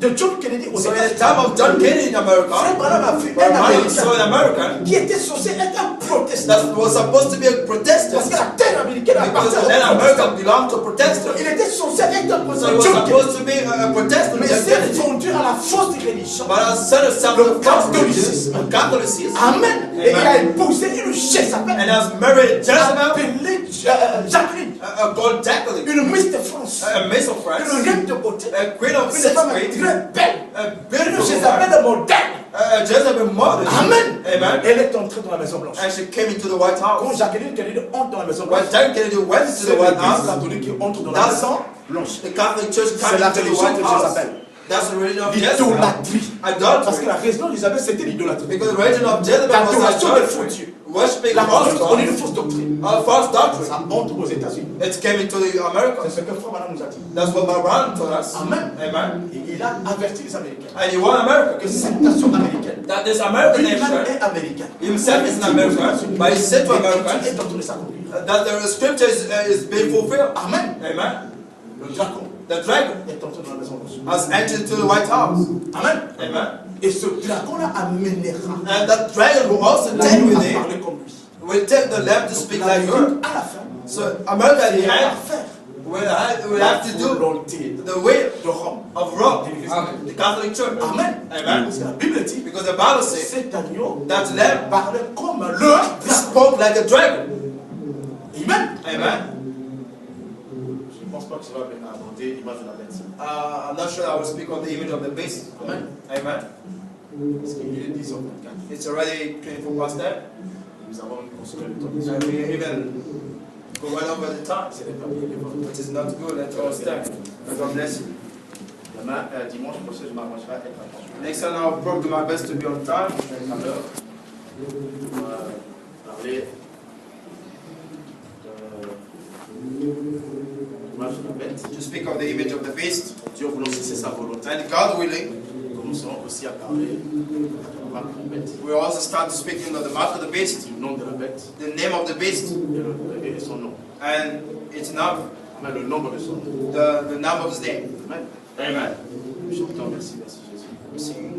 de John Kennedy aux So in the États-Unis, time of John Kennedy in Frère America, Branham a vu where un Brian saw an Américain American qui était censé être un protestant. that was supposed to be a protestant Parce que la terre américaine because appartient then aux America protestants. belonged to Protestants. Il était censé être un So he protestant. was John Kennedy. supposed to be a Protestant, Mais John s'est Kennedy. fondu à la fausse religion. But I set himself Le to the false catholicisme. religion, Catholicism, Amen. Et il a épousé une Jézabel and has married Jezebel, appelée Jacqueline, a gold Jacqueline, une Miss de France, a Miss of une France, reine de beauté, a queen of une sixth femme grade, très belle, a une beautiful Jézabel woman, moderne. Jezebel modern. Amen. Amen. Elle est entrée dans la Maison Blanche. And she came into the White Quand House. Jacqueline Kennedy entre dans la Maison When Blanche, John Kennedy went to c'est the White l'Église House, catholique qui entre dans la that's Maison Blanche. the Catholic Church C'est came la into the religion White de House. Jézabel. That's the religion of Jezebel. L'idolâtrie. Parce que Adultery. la religion d'Isabelle, c'était l'idolâtrie. Because the religion of Jezebel was L'adoration des faux adultery. dieux. Worshipping La false on est une gods, fausse doctrine. false doctrine. Ça entre aux États-Unis. It came into the C'est Americas. ce que Frère Branham nous a dit. That's what Baron told us. Amen. Amen. Et il a averti les Américains And he warned America que cette nation américaine, that this American lui-même nation est américaine. himself is an American, but he said to Americans est en train de s'accomplir. that the scripture is being fulfilled. Amen. Amen. Le dragon The dragon est entré dans la maison blanche. has entered into the White House. Amen. Amen. Et ce dragon-là amènera And that dragon will also la take nuit with à him, parler comme lui. will take the lamb to speak like her. À la fin, So America at the il va end faire will la have to do volonté the will de Rome. of Rome, de l'Église the Catholic Church. Amen. Amen. Parce que la Bible dit Because the Bible says cet agneau that lamb parlait comme le spoke like a dragon. Amen. Amen. Je ne pense pas que ça va bien aborder l'image de la bête. I'm not sure I will speak on the image of the beast. Amen. Amen. Parce qu'il est 10h24. It's already 24 past 10. Nous avons consommé le temps. And we even go right over the time, Ce n'est pas bien les vôtres. which is not good. Let's all stand. God bless you. Demain, dimanche prochain, je m'arrangerai à être attention. Next time I'll probably do my best to be on time. À l'heure, on va parler de l'image de la bête. To speak of the image of the beast. Dieu voulant si c'est sa volonté. And God willing, Nous commencerons aussi à parler de la marque de la bête, we'll also start to speak of the mark of the beast, du nom de la bête the name of the beast, et son nom. and its number, Amen. Le nombre de son nom. the number of his name. Amen. Amen. Chanteur, merci, merci Jésus. Sing.